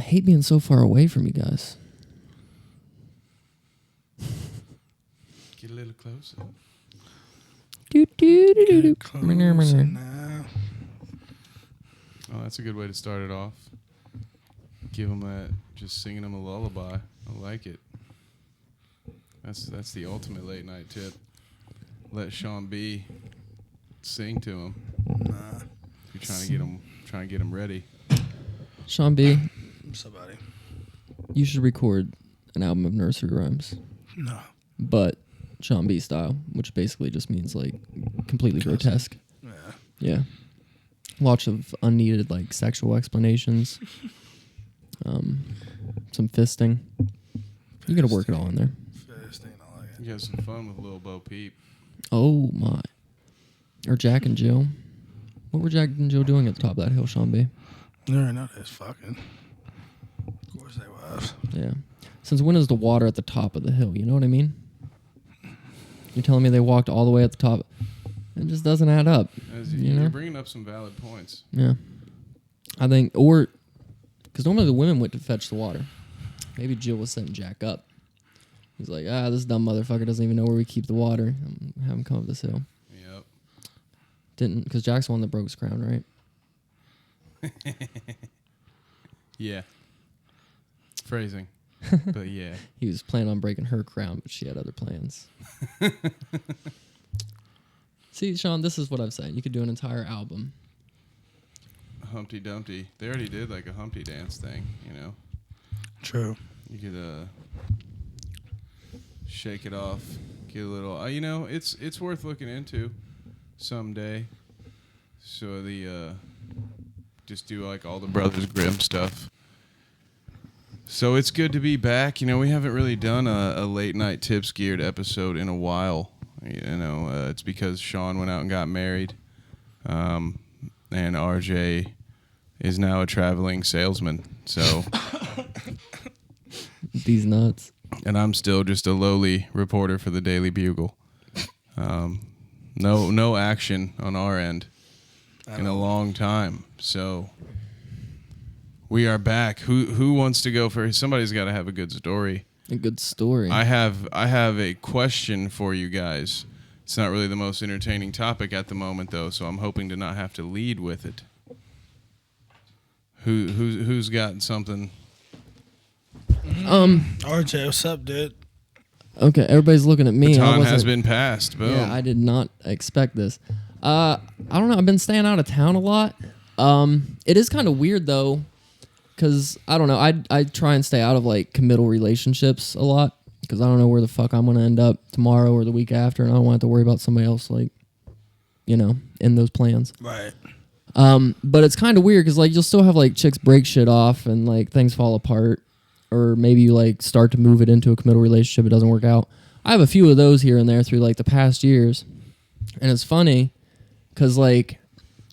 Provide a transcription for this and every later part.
hate being so far away from you guys. Get a little closer. Get closer now. Oh, that's a good way to start it off. Give them that, just singing them a lullaby. I like it. That's the ultimate late night tip. Let Shawn B sing to him. Nah. You're trying to get him ready. Shawn B, Somebody. you should record an album of nursery rhymes. No. But Shawn B style, which basically just means like completely grotesque. Yeah. Yeah. Lots of unneeded like sexual explanations. Some fisting. You gotta work it all in there. Fisting, I like it. You have some fun with Lil Bo Peep. Oh my. Or Jack and Jill. What were Jack and Jill doing at the top of that hill, Shawn B? They're not as fucking. Of course they was. Yeah. Since when is the water at the top of the hill? You know what I mean? You're telling me they walked all the way at the top. It just doesn't add up. You're bringing up some valid points. Yeah. I think, or, because normally the women went to fetch the water. Maybe Jill was setting Jack up. He's like, this dumb motherfucker doesn't even know where we keep the water. Have him come up this hill. Yep. Didn't, because Jack's the one that broke his crown, right? Yeah. Phrasing. But yeah. He was planning on breaking her crown, but she had other plans. See, Shawn, this is what I'm saying. You could do an entire album. Humpty Dumpty. They already did like a Humpty dance thing, you know. True. You could shake it off, get a little. It's worth looking into someday. So just do like all the Brothers Grimm stuff. So it's good to be back. You know, we haven't really done a late night tips geared episode in a while. You know, it's because Shawn went out and got married, and RJ is now a traveling salesman. So These nuts. And I'm still just a lowly reporter for the Daily Bugle. No action on our end in a long time. So we are back. Who wants to go first? Somebody's got to have a good story. A good story. I have a question for you guys. It's not really the most entertaining topic at the moment, though, so I'm hoping to not have to lead with it. Who's got something? RJ, what's up, dude? Okay, everybody's looking at me. The baton has been passed. Boom. Yeah, I did not expect this. I don't know. I've been staying out of town a lot. It is kind of weird though, because I don't know. I try and stay out of like committal relationships a lot because I don't know where the fuck I'm gonna end up tomorrow or the week after, and I don't want to worry about somebody else like, in those plans. Right. But it's kind of weird because like you'll still have like chicks break shit off and like things fall apart. Or maybe you like start to move it into a committal relationship, it doesn't work out. I have a few of those here and there through like the past years. And it's funny because like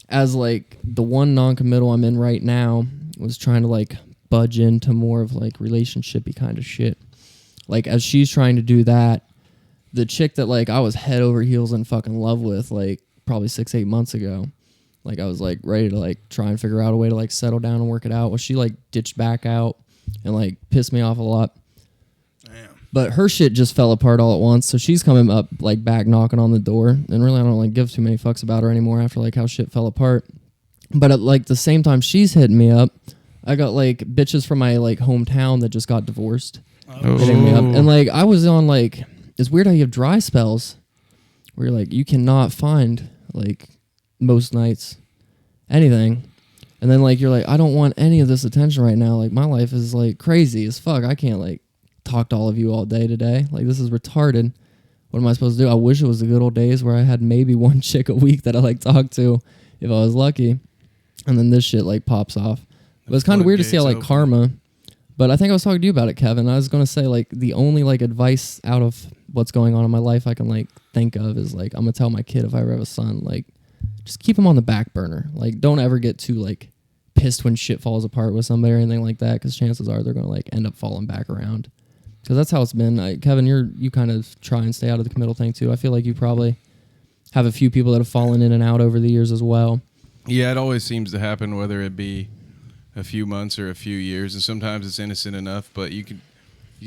as like the one non-committal I'm in right now was trying to like budge into more of like relationship-y kind of shit. Like as she's trying to do that, the chick that like I was head over heels in fucking love with like probably 6-8 months ago, like I was like ready to like try and figure out a way to like settle down and work it out. Well, she like ditched back out and like pissed me off a lot. Damn. But her shit just fell apart all at once, so she's coming up like back knocking on the door, and really I don't like give too many fucks about her anymore after like how shit fell apart. But at like the same time she's hitting me up, I got like bitches from my like hometown that just got divorced hitting me up, and like I was on like, it's weird how you have dry spells where you're like you cannot find like most nights anything. And then, like, you're like, I don't want any of this attention right now. Like, my life is, like, crazy as fuck. I can't, like, talk to all of you all day today. Like, this is retarded. What am I supposed to do? I wish it was the good old days where I had maybe one chick a week that I, like, talked to if I was lucky. And then this shit, like, pops off. But it's kind of weird to see how, like, karma. But I think I was talking to you about it, Kevin. I was going to say, like, the only, like, advice out of what's going on in my life I can, like, think of is, like, I'm going to tell my kid if I ever have a son, like, just keep him on the back burner. Like, don't ever get too, like, pissed when shit falls apart with somebody or anything like that, because chances are they're going to like end up falling back around, because that's how it's been. Kevin, you kind of try and stay out of the committal thing too. I feel like you probably have a few people that have fallen in and out over the years as well. Yeah, it always seems to happen, whether it be a few months or a few years, and sometimes it's innocent enough, but you can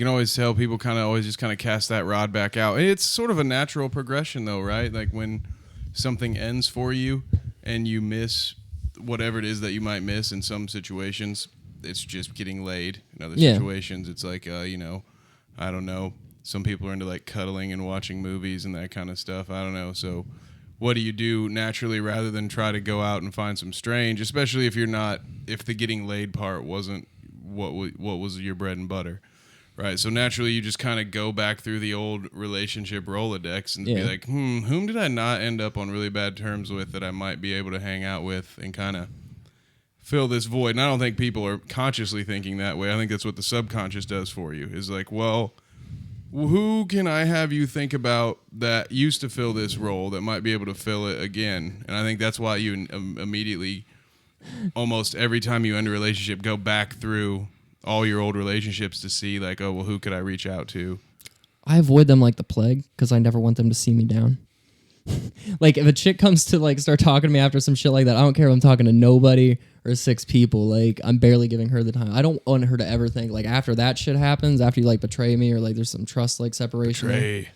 always tell people kind of always just kind of cast that rod back out. It's sort of a natural progression though, right? Like when something ends for you and you miss whatever it is that you might miss in some situations, it's just getting laid. In other situations, it's like, you know, I don't know. Some people are into like cuddling and watching movies and that kind of stuff. I don't know. So what do you do naturally rather than try to go out and find some strange, especially if the getting laid part wasn't what was your bread and butter, right? So naturally you just kind of go back through the old relationship Rolodex and be like, whom did I not end up on really bad terms with that I might be able to hang out with and kind of fill this void? And I don't think people are consciously thinking that way. I think that's what the subconscious does for you, is like, well, who can I have you think about that used to fill this role that might be able to fill it again? And I think that's why you immediately, almost every time you end a relationship, go back through all your old relationships to see like, oh, well, who could I reach out to? I avoid them like the plague because I never want them to see me down. Like if a chick comes to like start talking to me after some shit like that, I don't care if I'm talking to nobody or 6 people. Like I'm barely giving her the time. I don't want her to ever think like after that shit happens, after you like betray me or like there's some trust like separation.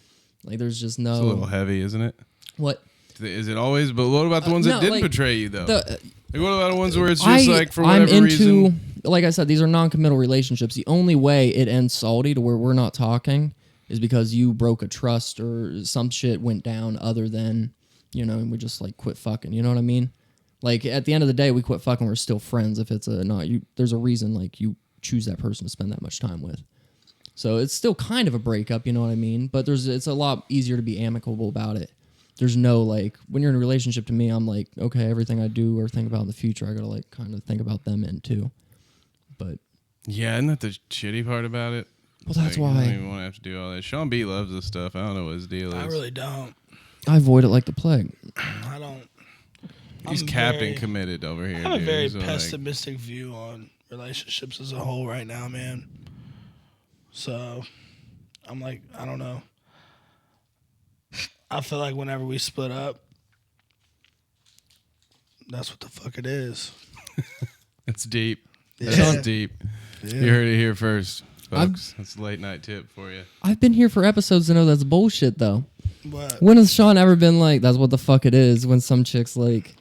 Like there's just no. It's a little heavy, isn't it? What? Is it always? But what about the ones that didn't like, betray you though? Like what about the ones where it's just like for I'm whatever into, reason? Like I said, these are non-committal relationships. The only way it ends salty to where we're not talking is because you broke a trust or some shit went down other than, you know, and we just like quit fucking. You know what I mean? Like at the end of the day, we quit fucking. We're still friends. If it's there's a reason like you choose that person to spend that much time with. So it's still kind of a breakup. You know what I mean? But it's a lot easier to be amicable about it. There's no like when you're in a relationship. To me, I'm like, okay, everything I do or think about in the future, I gotta like kind of think about them in too. But yeah, isn't that the shitty part about it? Well, that's like, why I don't even want to have to do all that. Sean B loves this stuff. I don't know what his deal is. I really don't. I avoid it like the plague. I don't. He's Captain Committed over here. I have a very so pessimistic view on relationships as a whole right now, man. So I'm like, I don't know. I feel like whenever we split up, that's what the fuck it is. It's deep. Yeah. That's deep. Yeah. You heard it here first, folks. That's a late night tip for you. I've been here for episodes to know that's bullshit, though. What? When has Shawn ever been like, that's what the fuck it is, when some chick's like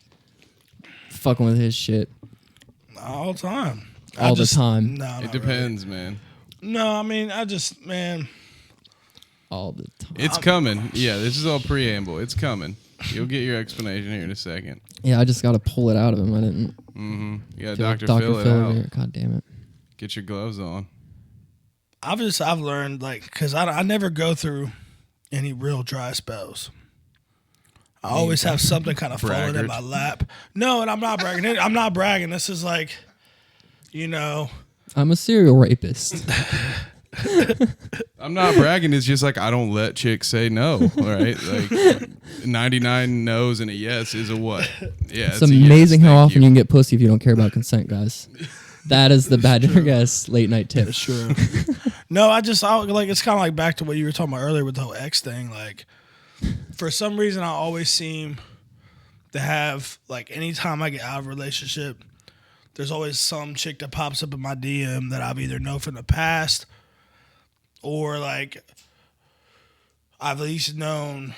fucking with his shit? All the time. All the time. No, It depends, man. No, I mean, man. All the time. It's coming. Yeah, this is all preamble. It's coming. You'll get your explanation here in a second. Yeah, I just got to pull it out of him. I didn't. Mm-hmm. You got feel Dr. like Phil it Phil out. here. God damn it. Get your gloves on. I've learned, like, because I never go through any real dry spells. I always have something kind of falling in my lap. No, and I'm not bragging. I'm not bragging. This is like, you know. I'm a serial rapist. I'm not bragging. It's just like I don't let chicks say no. All right, like 99 no's and a yes is a what? Yeah, It's amazing how often you can get pussy if you don't care about consent, guys. That is the Badger Guest late night tip. It's true. No, like it's kind of like back to what you were talking about earlier with the whole X thing. Like, for some reason, I always seem to have, like, anytime I get out of a relationship, there's always some chick that pops up in my DM that I've either known from the past or, like, I've at least known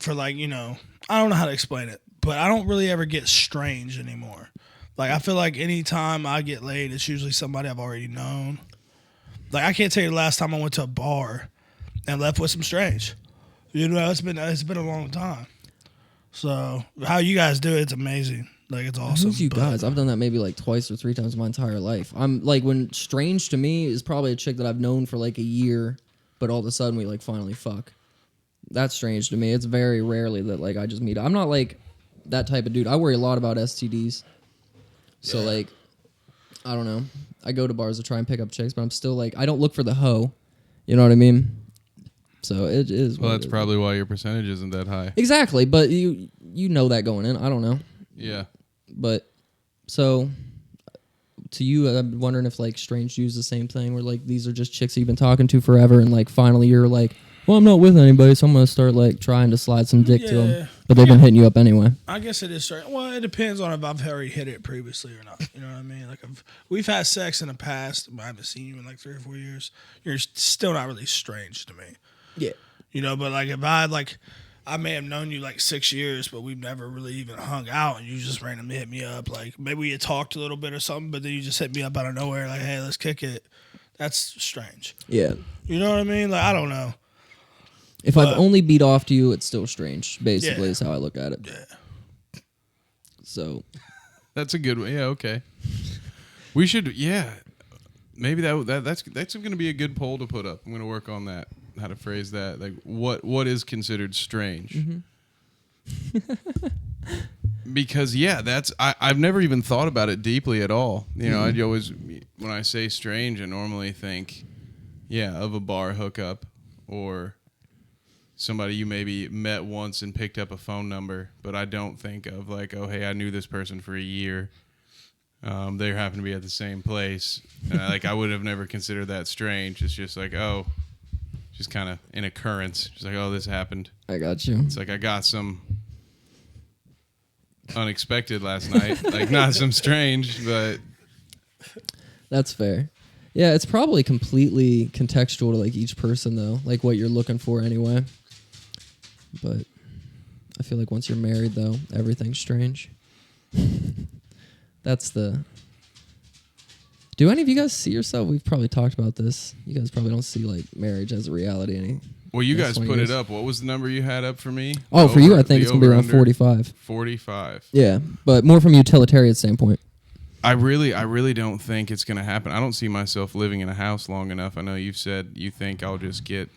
for, like, you know, I don't know how to explain it, but I don't really ever get strange anymore. Like, I feel like anytime I get laid, it's usually somebody I've already known. Like, I can't tell you the last time I went to a bar and left with some strange. You know, it's been a long time. So, how you guys do it's amazing. Like, it's awesome. Who's you guys? I've done that maybe like twice or 3 times in my entire life. I'm like, when strange to me is probably a chick that I've known for like a year, but all of a sudden we like finally fuck. That's strange to me. It's very rarely that like I just meet. I'm not like that type of dude. I worry a lot about STDs. So like, I don't know. I go to bars to try and pick up chicks, but I'm still like, I don't look for the hoe. You know what I mean? So it is. Well, that's probably why your percentage isn't that high. Exactly, but you know that going in. I don't know. Yeah. But so to you, I'm wondering if like strange use the same thing, where like these are just chicks that you've been talking to forever, and like finally you're like, well, I'm not with anybody, so I'm gonna start like trying to slide some dick to Yeah. them. But they've been hitting you up anyway. I guess it is certain. Well, it depends on if I've already hit it previously or not. You know what I mean? Like we've had sex in the past, but I haven't seen you in like 3 or 4 years. You're still not really strange to me. Yeah. You know, but like if I may have known you like 6 years, but we've never really even hung out, and you just randomly hit me up. Like maybe we had talked a little bit or something, but then you just hit me up out of nowhere, like, hey, let's kick it. That's strange. Yeah. You know what I mean? Like I don't know. If I've only beat off to you, it's still strange. Basically, Yeah. is how I look at it. Yeah. So that's a good one. Yeah, okay. We should. Yeah, maybe that's going to be a good poll to put up. I'm going to work on that. How to phrase that? Like what is considered strange? Mm-hmm. Because I've never even thought about it deeply at all. You know, I'd always, when I say strange, I normally think, of a bar hookup or somebody you maybe met once and picked up a phone number, but I don't think of like, oh, hey, I knew this person for a year. They happen to be at the same place. I would have never considered that strange. It's just like, oh, just kind of an occurrence. Just like, oh, this happened. I got you. It's like I got some unexpected last night. Like not some strange, but that's fair. Yeah, it's probably completely contextual to like each person though, like what you're looking for anyway. But I feel like once you're married though, everything's strange. That's the... Do any of you guys see yourself? We've probably talked about this. You guys probably don't see like marriage as a reality any. Well, you guys put it up. What was the number you had up for me? Oh, for you, I think it's going to be around 45. 45. Yeah, but more from a utilitarian standpoint. I really don't think it's going to happen. I don't see myself living in a house long enough. I know you've said you think I'll just get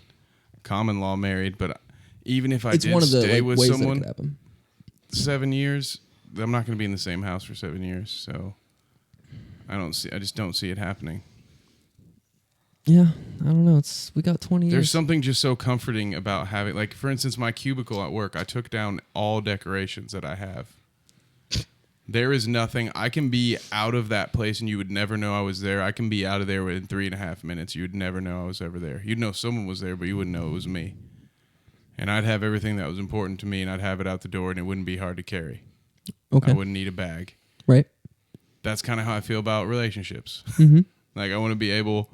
common law married, but even if I did stay with someone 7 years, I'm not going to be in the same house for 7 years. So I just don't see it happening. Yeah, I don't know. We got 20 years. There's something just so comforting about having, like, for instance, my cubicle at work, I took down all decorations that I have. There is nothing. I can be out of that place and you would never know I was there. I can be out of there within 3.5 minutes. You would never know I was ever there. You'd know someone was there, but you wouldn't know it was me. And I'd have everything that was important to me, and I'd have it out the door, and it wouldn't be hard to carry. Okay. I wouldn't need a bag. Right. That's kind of how I feel about relationships. Mm-hmm. Like, I want to be able...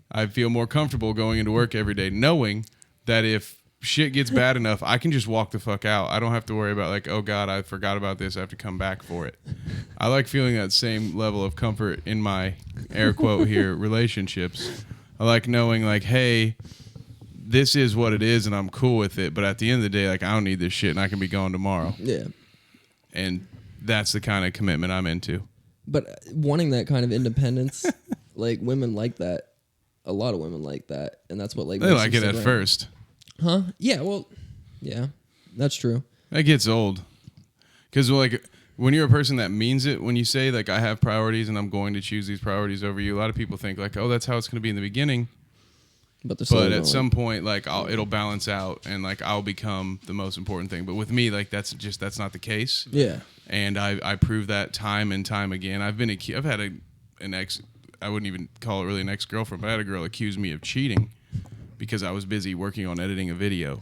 I feel more comfortable going into work every day knowing that if shit gets bad enough, I can just walk the fuck out. I don't have to worry about like, oh God, I forgot about this. I have to come back for it. I like feeling that same level of comfort in my air quote here relationships. I like knowing like, hey, this is what it is and I'm cool with it. But at the end of the day, like I don't need this shit and I can be gone tomorrow. Yeah. And that's the kind of commitment I'm into. But wanting that kind of independence, like women like that. A lot of women like that, and that's what like they like it at first. Huh? Yeah. Well, yeah, that's true. That gets old, because like when you're a person that means it, when you say like I have priorities and I'm going to choose these priorities over you, a lot of people think like, oh, that's how it's going to be in the beginning. But at some point, like it'll balance out, and like I'll become the most important thing. But with me, like that's not the case. Yeah. And I prove that time and time again. I've had an ex. I wouldn't even call it really an ex-girlfriend, but I had a girl accuse me of cheating because I was busy working on editing a video.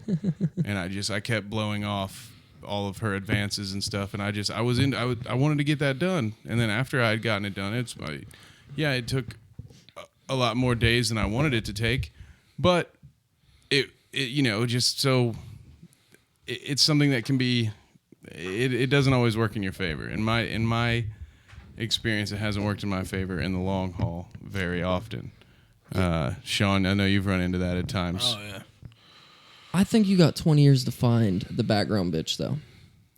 And I kept blowing off all of her advances and stuff. And I wanted to get that done. And then after I had gotten it done, it took a lot more days than I wanted it to take. But it's something that can be, it doesn't always work in your favor. In my experience, it hasn't worked in my favor in the long haul very often. Shawn, I know you've run into that at times. Oh yeah. I think you got 20 years to find the background bitch though.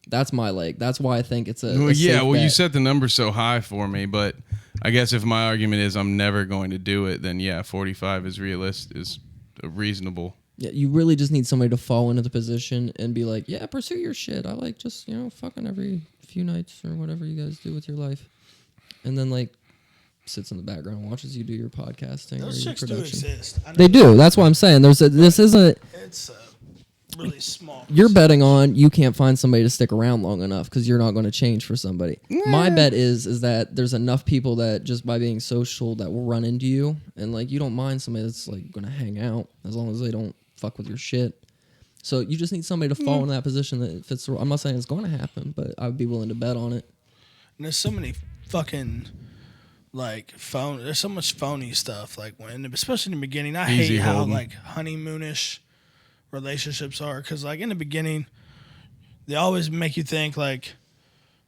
That's why I think it's a yeah, well, bet. you set the number so high for me, but I guess if my argument is I'm never going to do it, then yeah, 45 is reasonable. Yeah, you really just need somebody to fall into the position and be like, yeah, pursue your shit. I like just, fucking every few nights or whatever you guys do with your life. And then like sits in the background and watches you do your podcasting. Those or your chicks do production. exist. They do. That's what I'm saying. This isn't. It's really small. You're betting on you can't find somebody to stick around long enough because you're not going to change for somebody. My bet is that there's enough people that just by being social that will run into you and like you don't mind somebody that's like going to hang out as long as they don't fuck with your shit. So you just need somebody to fall in that position that fits. I'm not saying it's going to happen, but I would be willing to bet on it. And there's so many fucking there's so much phony stuff. Like especially in the beginning, I hate how like honeymoonish relationships are, because like in the beginning, they always make you think like,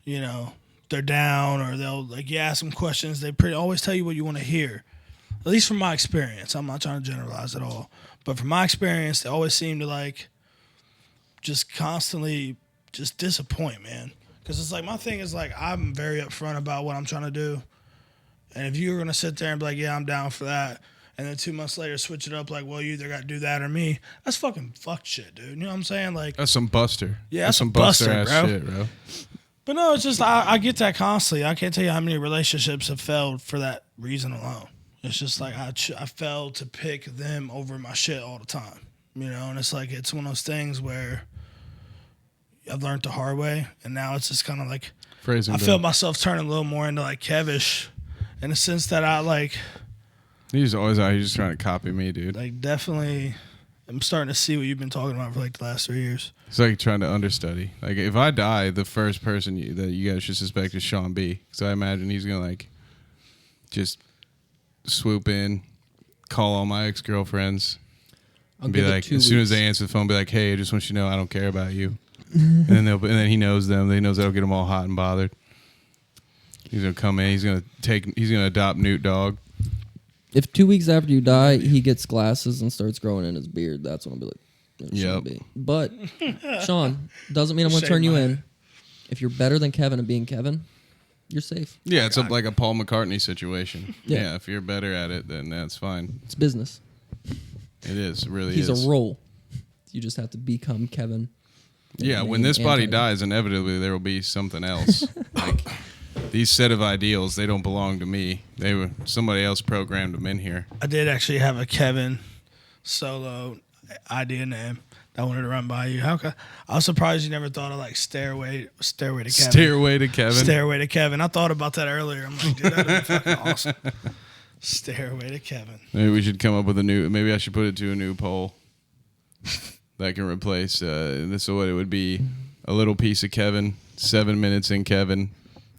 you know, they're down, or they'll like you ask them questions. They always tell you what you want to hear. At least from my experience, I'm not trying to generalize at all, but from my experience, they always seem to like just constantly just disappoint, man. Because it's like my thing is like I'm very upfront about what I'm trying to do, and if you're gonna sit there and be like, yeah, I'm down for that, and then 2 months later switch it up like, well, you either got to do that or me, that's fucking fuck shit, dude. You know what I'm saying? Like that's some buster. Yeah, that's some buster ass bro. shit, bro. But no, it's just I get that constantly. I can't tell you how many relationships have failed for that reason alone. It's just like I failed to pick them over my shit all the time, you know. And it's like it's one of those things where I've learned the hard way, and now it's just kind of like I feel myself turning a little more into like Kevish, in the sense that I like. He's always out here just trying to copy me, dude. Like definitely, I'm starting to see what you've been talking about for like the last 3 years. It's like trying to understudy. Like if I die, the first person that you guys should suspect is Shawn B. Because I imagine he's gonna like just swoop in, call all my ex-girlfriends, and be like, as soon as they answer the phone, be like, hey, I just want you to know I don't care about you. and then he knows them. He knows that'll get them all hot and bothered. He's gonna come in. He's gonna adopt Newt Dogg. If 2 weeks after you die, he gets glasses and starts growing in his beard, that's when I'll be like, yep. But Shawn, doesn't mean I'm gonna turn you in. If you're better than Kevin at being Kevin, you're safe. Yeah, it's like a Paul McCartney situation. Yeah, if you're better at it, then that's fine. It's business. It is. It really is. He's a role. You just have to become Kevin. Yeah, when this body dies, inevitably there will be something else. Like these set of ideals, they don't belong to me. Somebody else programmed them in here. I did actually have a Kevin solo idea name I wanted to run by you. I was surprised you never thought of like Stairway to Kevin. Stairway to Kevin. Stairway to Kevin. I thought about that earlier. I'm like, dude, that'd be fucking awesome. Stairway to Kevin. Maybe we should come up with maybe I should put it to a new poll that can replace this. So what it would be: a little piece of Kevin, 7 minutes in Kevin,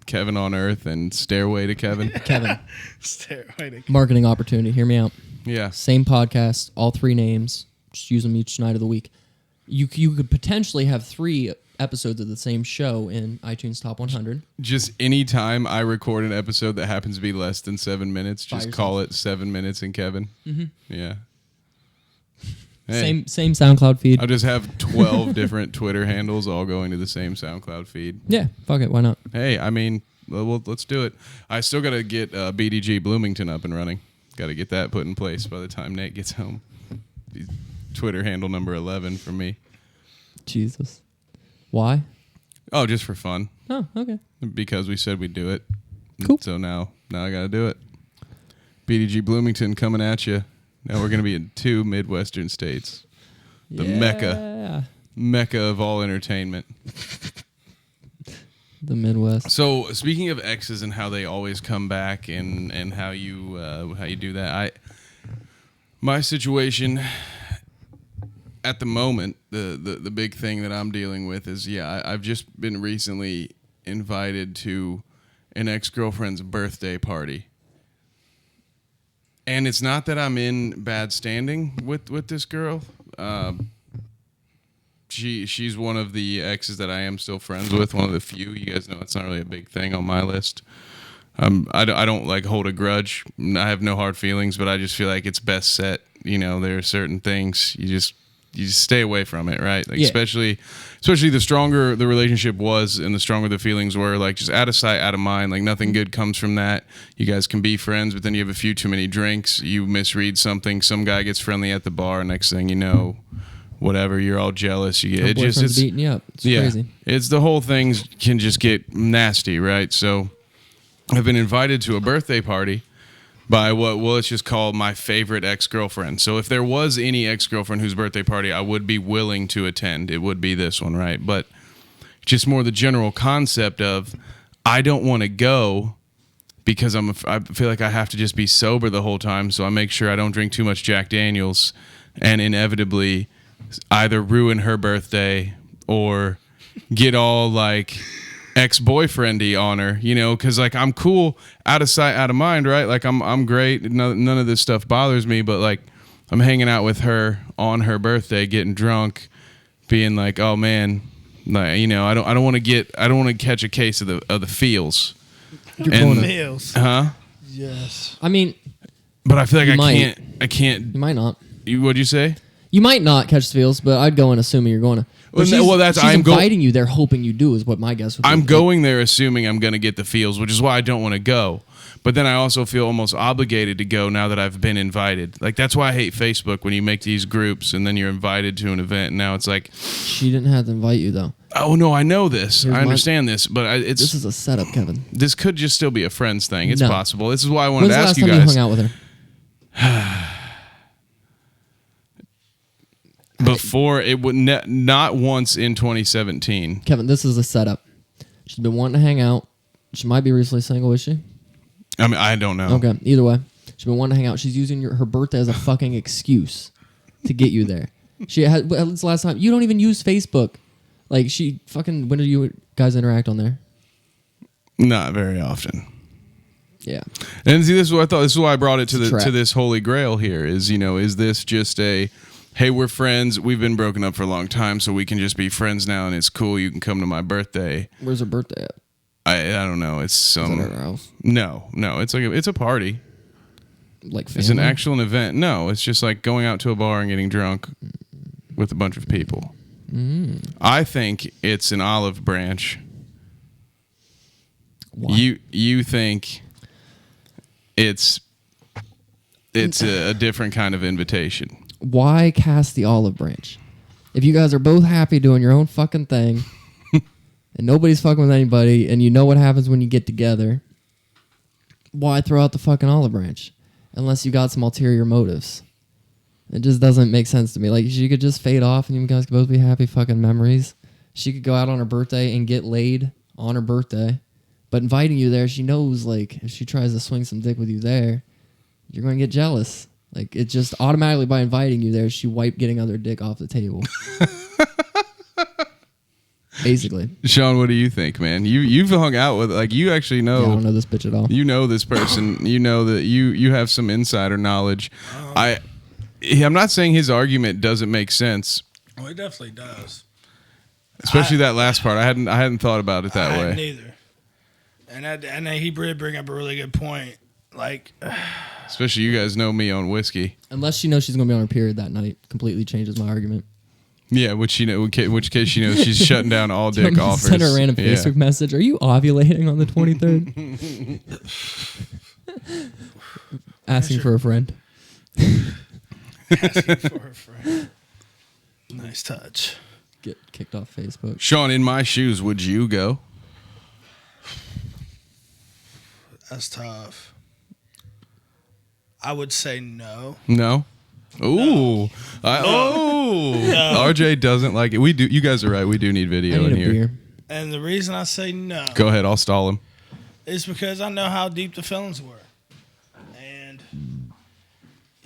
Kevin on Earth, and Stairway to Kevin. Kevin. Stairway to Kevin. Marketing opportunity. Hear me out. Yeah. Same podcast, all 3 names. Just use them each night of the week. You could potentially have 3 episodes of the same show in iTunes Top 100. Just any time I record an episode that happens to be less than 7 minutes, just call it 7 minutes in Kevin. Mm-hmm. Yeah. Hey, same SoundCloud feed. I'll just have 12 different Twitter handles all going to the same SoundCloud feed. Yeah, fuck it. Why not? Hey, I mean, well, let's do it. I still got to get BDG Bloomington up and running. Got to get that put in place by the time Nate gets home. Twitter handle number 11 for me. Jesus. Why? Oh, just for fun. Oh, okay. Because we said we'd do it. Cool. So now I got to do it. BDG Bloomington coming at you. Now we're going to be in 2 Midwestern states. The Mecca of all entertainment. The Midwest. So speaking of exes and how they always come back and how you do that, my situation at the moment, the big thing that I'm dealing with is I've just been recently invited to an ex-girlfriend's birthday party. And it's not that I'm in bad standing with this girl. She's one of the exes that I am still friends with. One of the few. You guys know it's not really a big thing on my list. I don't like hold a grudge. I have no hard feelings, but I just feel like it's best set. You know, there are certain things you just stay away from it, right? Like especially the stronger the relationship was and the stronger the feelings were, like just out of sight, out of mind. Like nothing good comes from that. You guys can be friends, but then you have a few too many drinks. You misread something. Some guy gets friendly at the bar. Next thing you know, whatever, you're all jealous. It's beating you up. It's crazy. It's the whole thing can just get nasty, right? So I've been invited to a birthday party by let's just call my favorite ex-girlfriend. So if there was any ex-girlfriend whose birthday party I would be willing to attend, it would be this one, right? But just more the general concept of I don't want to go because I feel like I have to just be sober the whole time, so I make sure I don't drink too much Jack Daniels and inevitably either ruin her birthday or get all like ex-boyfriendy on her, you know, because like I'm cool, out of sight, out of mind, right? Like I'm great. None of this stuff bothers me, but like I'm hanging out with her on her birthday, getting drunk, being like, oh man, like, you know, I don't want to catch a case of the feels. You're And- going meals. Huh? Yes. I mean, But I feel like You I can't. you might not. What'd you say? You might not catch the feels, but I'd go in assuming you're going to. Well, But she's she's inviting you there, hoping you do, is what my guess would be. I'm going there assuming I'm going to get the feels, which is why I don't want to go. But then I also feel almost obligated to go now that I've been invited. Like, that's why I hate Facebook, when you make these groups and then you're invited to an event. And now it's like, She didn't have to invite you, though. oh, no, I know this. Here's I my- understand this. But This is a setup, Kevin. this could just still be a friends thing. It's No. possible. This is why I wanted When's to the ask last you time you guys. hung out with her? Before, it would not once in 2017. Kevin, this is a setup. She's been wanting to hang out. She might be recently single, is she? I mean, I don't know. Okay, either way. She's been wanting to hang out. She's using her birthday as a fucking excuse to get you there. She had, when's the last time? You don't even use Facebook. Like, she fucking, when do you guys interact on there? Not very often. Yeah. And see, this is what I thought. This is why I brought it to It's a the trap. to this holy grail here. Is, you know, is this just a, hey, we're friends. We've been broken up for a long time, so we can just be friends now, and it's cool. You can come to my birthday. Where's her birthday at? I don't know. It's Is some that her house? no. It's like it's a party. Like, family? It's an actual event. No, it's just like going out to a bar and getting drunk with a bunch of people. I think it's an olive branch. Why? You think it's a different kind of invitation. Why cast the olive branch? If you guys are both happy doing your own fucking thing and nobody's fucking with anybody and you know what happens when you get together, why throw out the fucking olive branch? Unless you got some ulterior motives. It just doesn't make sense to me. Like, she could just fade off and you guys could both be happy fucking memories. She could go out on her birthday and get laid on her birthday. But inviting you there, she knows, like, if she tries to swing some dick with you there, you're going to get jealous. Like, it just automatically, by inviting you there, she wiped getting other dick off the table. Basically. Shawn, what do you think, man? You've hung out with, like, you actually know. Yeah, I don't know this bitch at all. You know this person. You know that you have some insider knowledge. I'm not saying his argument doesn't make sense, Well, it definitely does. especially that last part. I hadn't thought about it that I way. hadn't either. And he did bring up a really good point. Like, Especially you guys know me on whiskey. Unless she knows she's going to be on her period that night. Completely changes my argument. Yeah, which case she knows she's shutting down all dick offers. Send her a random Yeah. Facebook message. Are you ovulating on the 23rd? Asking for a friend. asking for a friend. Nice touch. Get kicked off Facebook. Shawn, in my shoes, would you go? That's tough. I would say no. No. Ooh. RJ doesn't like it. We do. You guys are right. We do need I video need in a here. beer. And the reason I say no Go ahead. I'll stall him. is because I know how deep the feelings were. And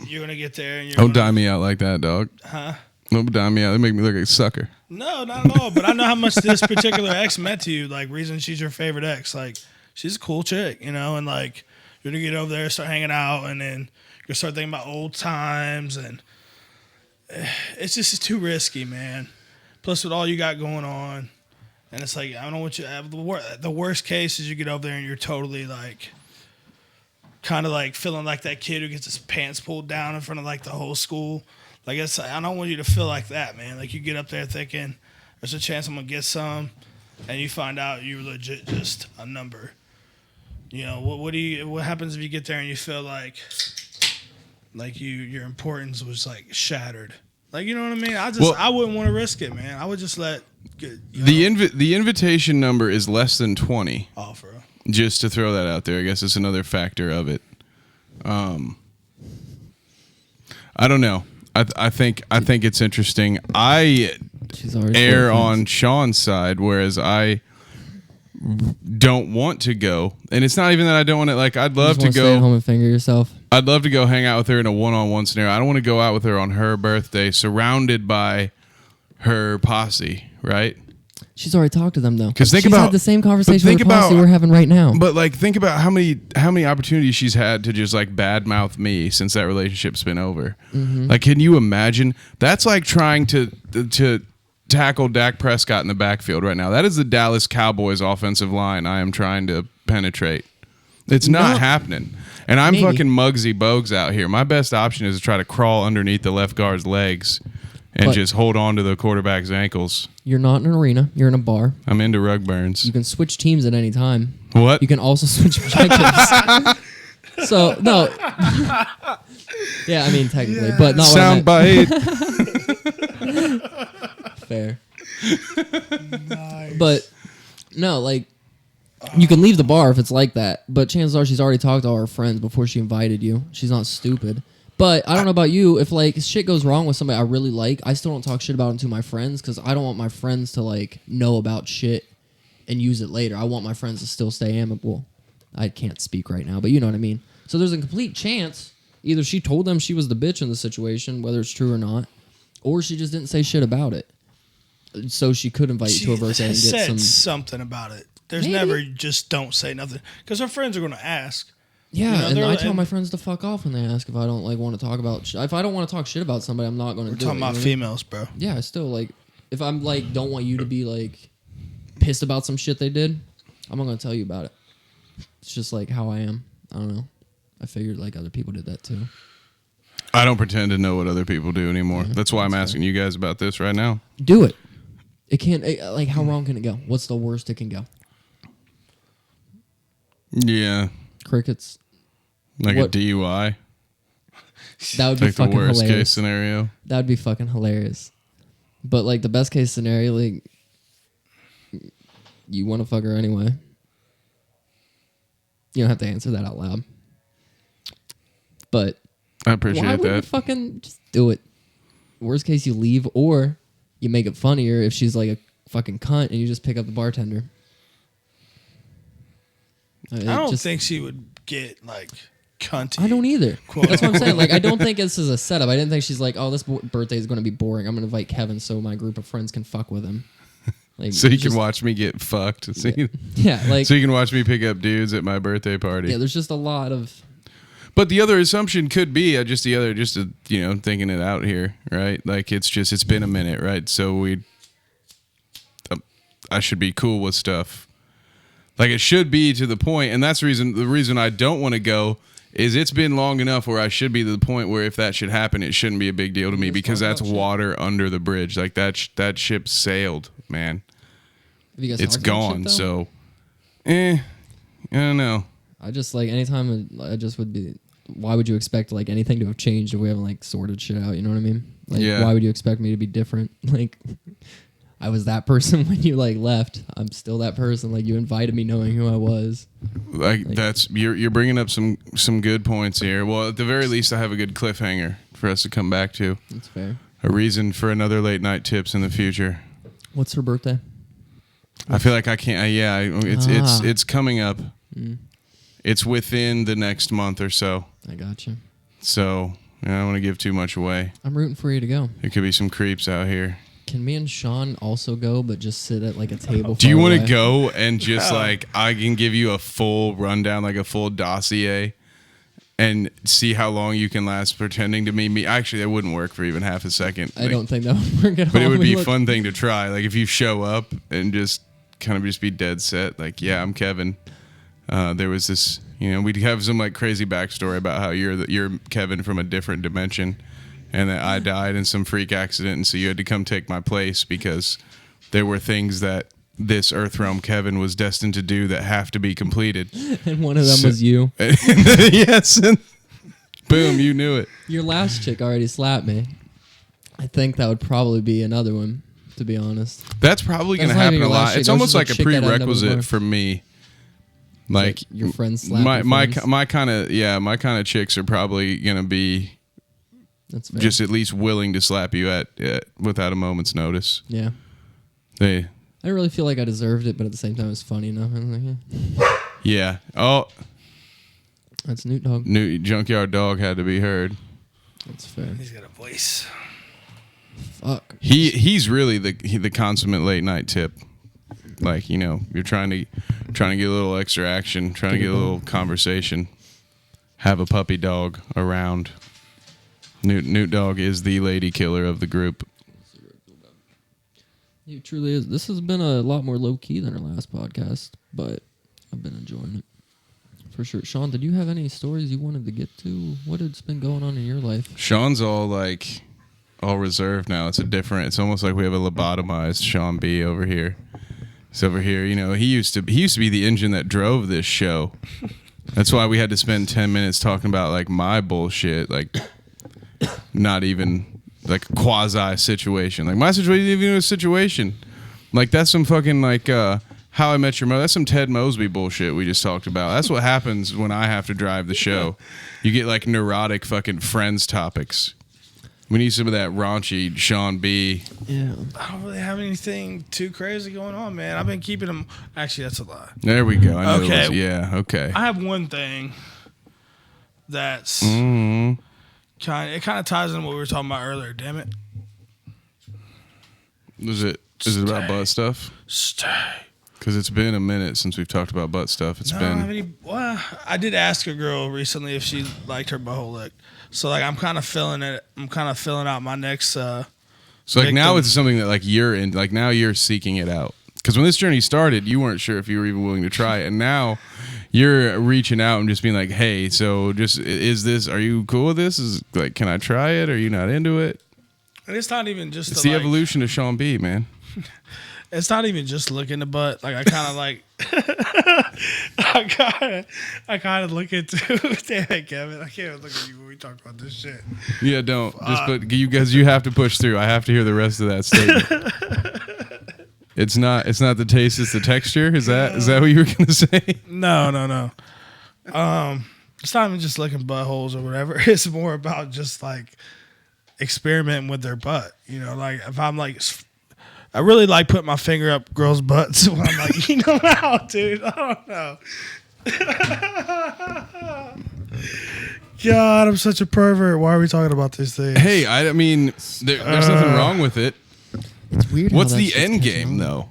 you're going to get there and you're Don't gonna, dime me out like that, dog. Huh? Don't dime me out. They make me look like a sucker. No, not at all. But I know how much this particular ex meant to you. Like, reason she's your favorite ex. Like, she's a cool chick, you know? And, like, you're going to get over there, start hanging out, and then you're start thinking about old times. And it's just too risky, man. Plus, with all you got going on. And it's like, I don't want you to have the worst case is you get over there and you're totally, like, kind of like feeling like that kid who gets his pants pulled down in front of, like, the whole school. Like, I don't want you to feel like that, man. Like, you get up there thinking, there's a chance I'm going to get some, and you find out you're legit just a number. You know, what happens if you get there and you feel like your importance was, like, shattered? Like, you know what I mean? I wouldn't want to risk it, man. I would just let The invitation number is less than 20. offer. Just to throw that out there, I guess it's another factor of it. I don't know. I think it's interesting. I She's already err full of on Shawn's side, whereas I don't want to go. And it's not even that I don't want to, like, I'd love to Stay at go home and finger yourself. I'd love to go hang out with her in a one-on-one scenario. I don't want to go out with her on her birthday surrounded by her posse, right? She's already talked to them though. Because she's had the same conversation with the posse we're having right now. But like, think about how many opportunities she's had to just like badmouth me since that relationship's been over. Mm-hmm. Like, can you imagine? That's like trying to tackle Dak Prescott in the backfield right now. That is the Dallas Cowboys offensive line I am trying to penetrate. It's not happening. And I'm fucking Muggsy Bogues out here. My best option is to try to crawl underneath the left guard's legs and just hold on to the quarterback's ankles. You're not in an arena. You're in a bar. I'm into rug burns. You can switch teams at any time. What? You can also switch objectives. So, no. Yeah, I mean, technically. Yes. But not sound bite. Fair. Nice. But, no, like, you can leave the bar if it's like that. But chances are she's already talked to all her friends before she invited you. She's not stupid. But I don't know about you. If like shit goes wrong with somebody I really like, I still don't talk shit about it to my friends because I don't want my friends to like know about shit and use it later. I want my friends to still stay amicable. I can't speak right now, but you know what I mean. So there's a complete chance either she told them she was the bitch in the situation, whether it's true or not, or she just didn't say shit about it. So she could invite you to a birthday and get something about it. There's never just don't say nothing because her friends are going to ask. Yeah, and I tell my friends to fuck off when they ask if I don't like want to talk about shit. If I don't want to talk shit about somebody, I'm not going to do it. We're talking about females, bro. Yeah, still like if I'm like don't want you to be like pissed about some shit they did, I'm not going to tell you about it. It's just like how I am. I don't know. I figured like other people did that too. I don't pretend to know what other people do anymore. Yeah, that's why I'm asking you guys about this right now. Do it. It can't like how wrong can it go? What's the worst it can go? Yeah. Crickets. Like a DUI. That would be like fucking the worst hilarious. Case scenario. That would be fucking hilarious. But like the best case scenario, like you want to fuck her anyway. You don't have to answer that out loud. But I appreciate why would that. you fucking just do it? Worst case, you leave, or you make it funnier if she's like a fucking cunt and you just pick up the bartender. I don't think she would get like cunty. I don't either. That's what I'm saying. Like, I don't think this is a setup. I didn't think she's like, oh, this birthday is going to be boring. I'm going to invite Kevin so my group of friends can fuck with him. Like, so you can watch me get fucked. Yeah, like so you can watch me pick up dudes at my birthday party. Yeah, there's just a lot of. But the other assumption could be thinking it out here, right? Like it's been a minute, right? So I should be cool with stuff. Like it should be to the point, and that's the reason I don't want to go is it's been long enough where I should be to the point where if that should happen, it shouldn't be a big deal to me because that's water under the bridge. Like that ship sailed, man. It's gone. So, I don't know. I just like anytime I just would be. Why would you expect like anything to have changed if we haven't like sorted shit out? You know what I mean? Like, why would you expect me to be different? Like, I was that person when you like left. I'm still that person. Like, you invited me knowing who I was. Like that's you're bringing up some good points here. Well, at the very least, I have a good cliffhanger for us to come back to. That's fair. A reason for another late night tips in the future. What's her birthday? I feel like I can't. It's coming up. Mm. It's within the next month or so. I gotcha. So I don't want to give too much away. I'm rooting for you to go. There could be some creeps out here. Can me and Shawn also go, but just sit at like a table? Do you want to go and just like I can give you a full rundown, like a full dossier, and see how long you can last pretending to be me? Actually, that wouldn't work for even half a second. I don't think that would work at all. But it would be a fun thing to try. Like if you show up and just kind of just be dead set. Like, yeah, I'm Kevin. There was this, we'd have some like crazy backstory about how you're Kevin from a different dimension, and that I died in some freak accident, and so you had to come take my place because there were things that this Earth Realm Kevin was destined to do that have to be completed. And one of them was you. Yes. And boom, you knew it. Your last chick already slapped me. I think that would probably be another one, to be honest. That's probably going to happen a lot. It's almost like a prerequisite for me. Like your friends slap my kind of chicks are probably gonna be just at least willing to slap you at without a moment's notice. Yeah, they didn't really feel like I deserved it, but at the same time, it was funny enough. I was like, Yeah. Oh, that's Newt Dog. Newt Junkyard Dog had to be heard. That's fair. He's got a voice. Fuck. He's really the consummate late night tip. Like, you know, you're trying to get a little extra action, trying to get a little conversation. Have a puppy dog around. Newt Dog is the lady killer of the group. He truly is. This has been a lot more low key than our last podcast, but I've been enjoying it for sure. Shawn, did you have any stories you wanted to get to? What has been going on in your life? Shawn's all reserved now. It's almost like we have a lobotomized Shawn B over here. He's over here. You know, he used to be the engine that drove this show. That's why we had to spend 10 minutes talking about like my bullshit, like not even like a quasi situation. Like my situation isn't even a situation. Like that's some fucking like How I Met Your Mother. That's some Ted Mosby bullshit we just talked about. That's what happens when I have to drive the show. You get like neurotic fucking Friends topics. We need some of that raunchy Shawn B. Yeah. I don't really have anything too crazy going on, man. I've been keeping them. Actually, that's a lie. There we go. I know Okay. Okay. I have one thing that's Mm-hmm. kind of ties into what we were talking about earlier. Damn it. Is it about butt stuff? Stay. Because it's been a minute since we've talked about butt stuff. I did ask a girl recently if she liked her butthole licked. So like I'm kind of filling it. I'm kind of filling out my next. So like now it's something that like you're in. Like now you're seeking it out. Because when this journey started, you weren't sure if you were even willing to try it, and now you're reaching out and just being like, "Hey, so just is this? Are you cool with this? Is like, can I try it? Are you not into it?" And it's not even just. It's the evolution of Shawn B, man. It's not even just looking the butt. Like I kind of like. I kind of look into. Damn it, Kevin! I can't even look at you when we talk about this shit. Yeah, don't. But you guys, you have to push through. I have to hear the rest of that statement. It's not the taste, it's the texture. Is that what you were gonna say? No. It's not even just licking buttholes or whatever. It's more about just like experimenting with their butt. You know, like if I'm like, I really like putting my finger up girls' butts when I'm like, you know how, dude. I don't know. God, I'm such a pervert. Why are we talking about these things? Hey, I mean, there's nothing wrong with it. It's weird. What's the end game, though?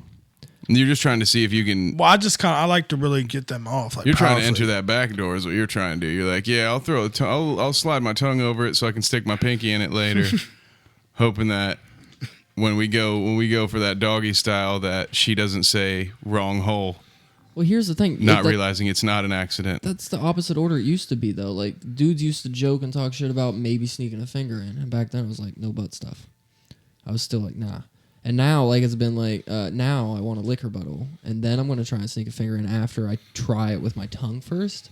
You're just trying to see if you can. Well, I like to really get them off. Like you're trying to powerfully. enter that back door is what you're trying to do. You're like, yeah, I'll throw I'll slide my tongue over it so I can stick my pinky in it later, hoping that when we go for that doggy style that she doesn't say wrong hole. Well, here's the thing. Not realizing it's not an accident. That's the opposite order it used to be, though. Like, dudes used to joke and talk shit about maybe sneaking a finger in. And back then, it was like, no butt stuff. I was still like, nah. And now, like, it's been like, now I want to lick her butthole. And then I'm going to try and sneak a finger in after I try it with my tongue first.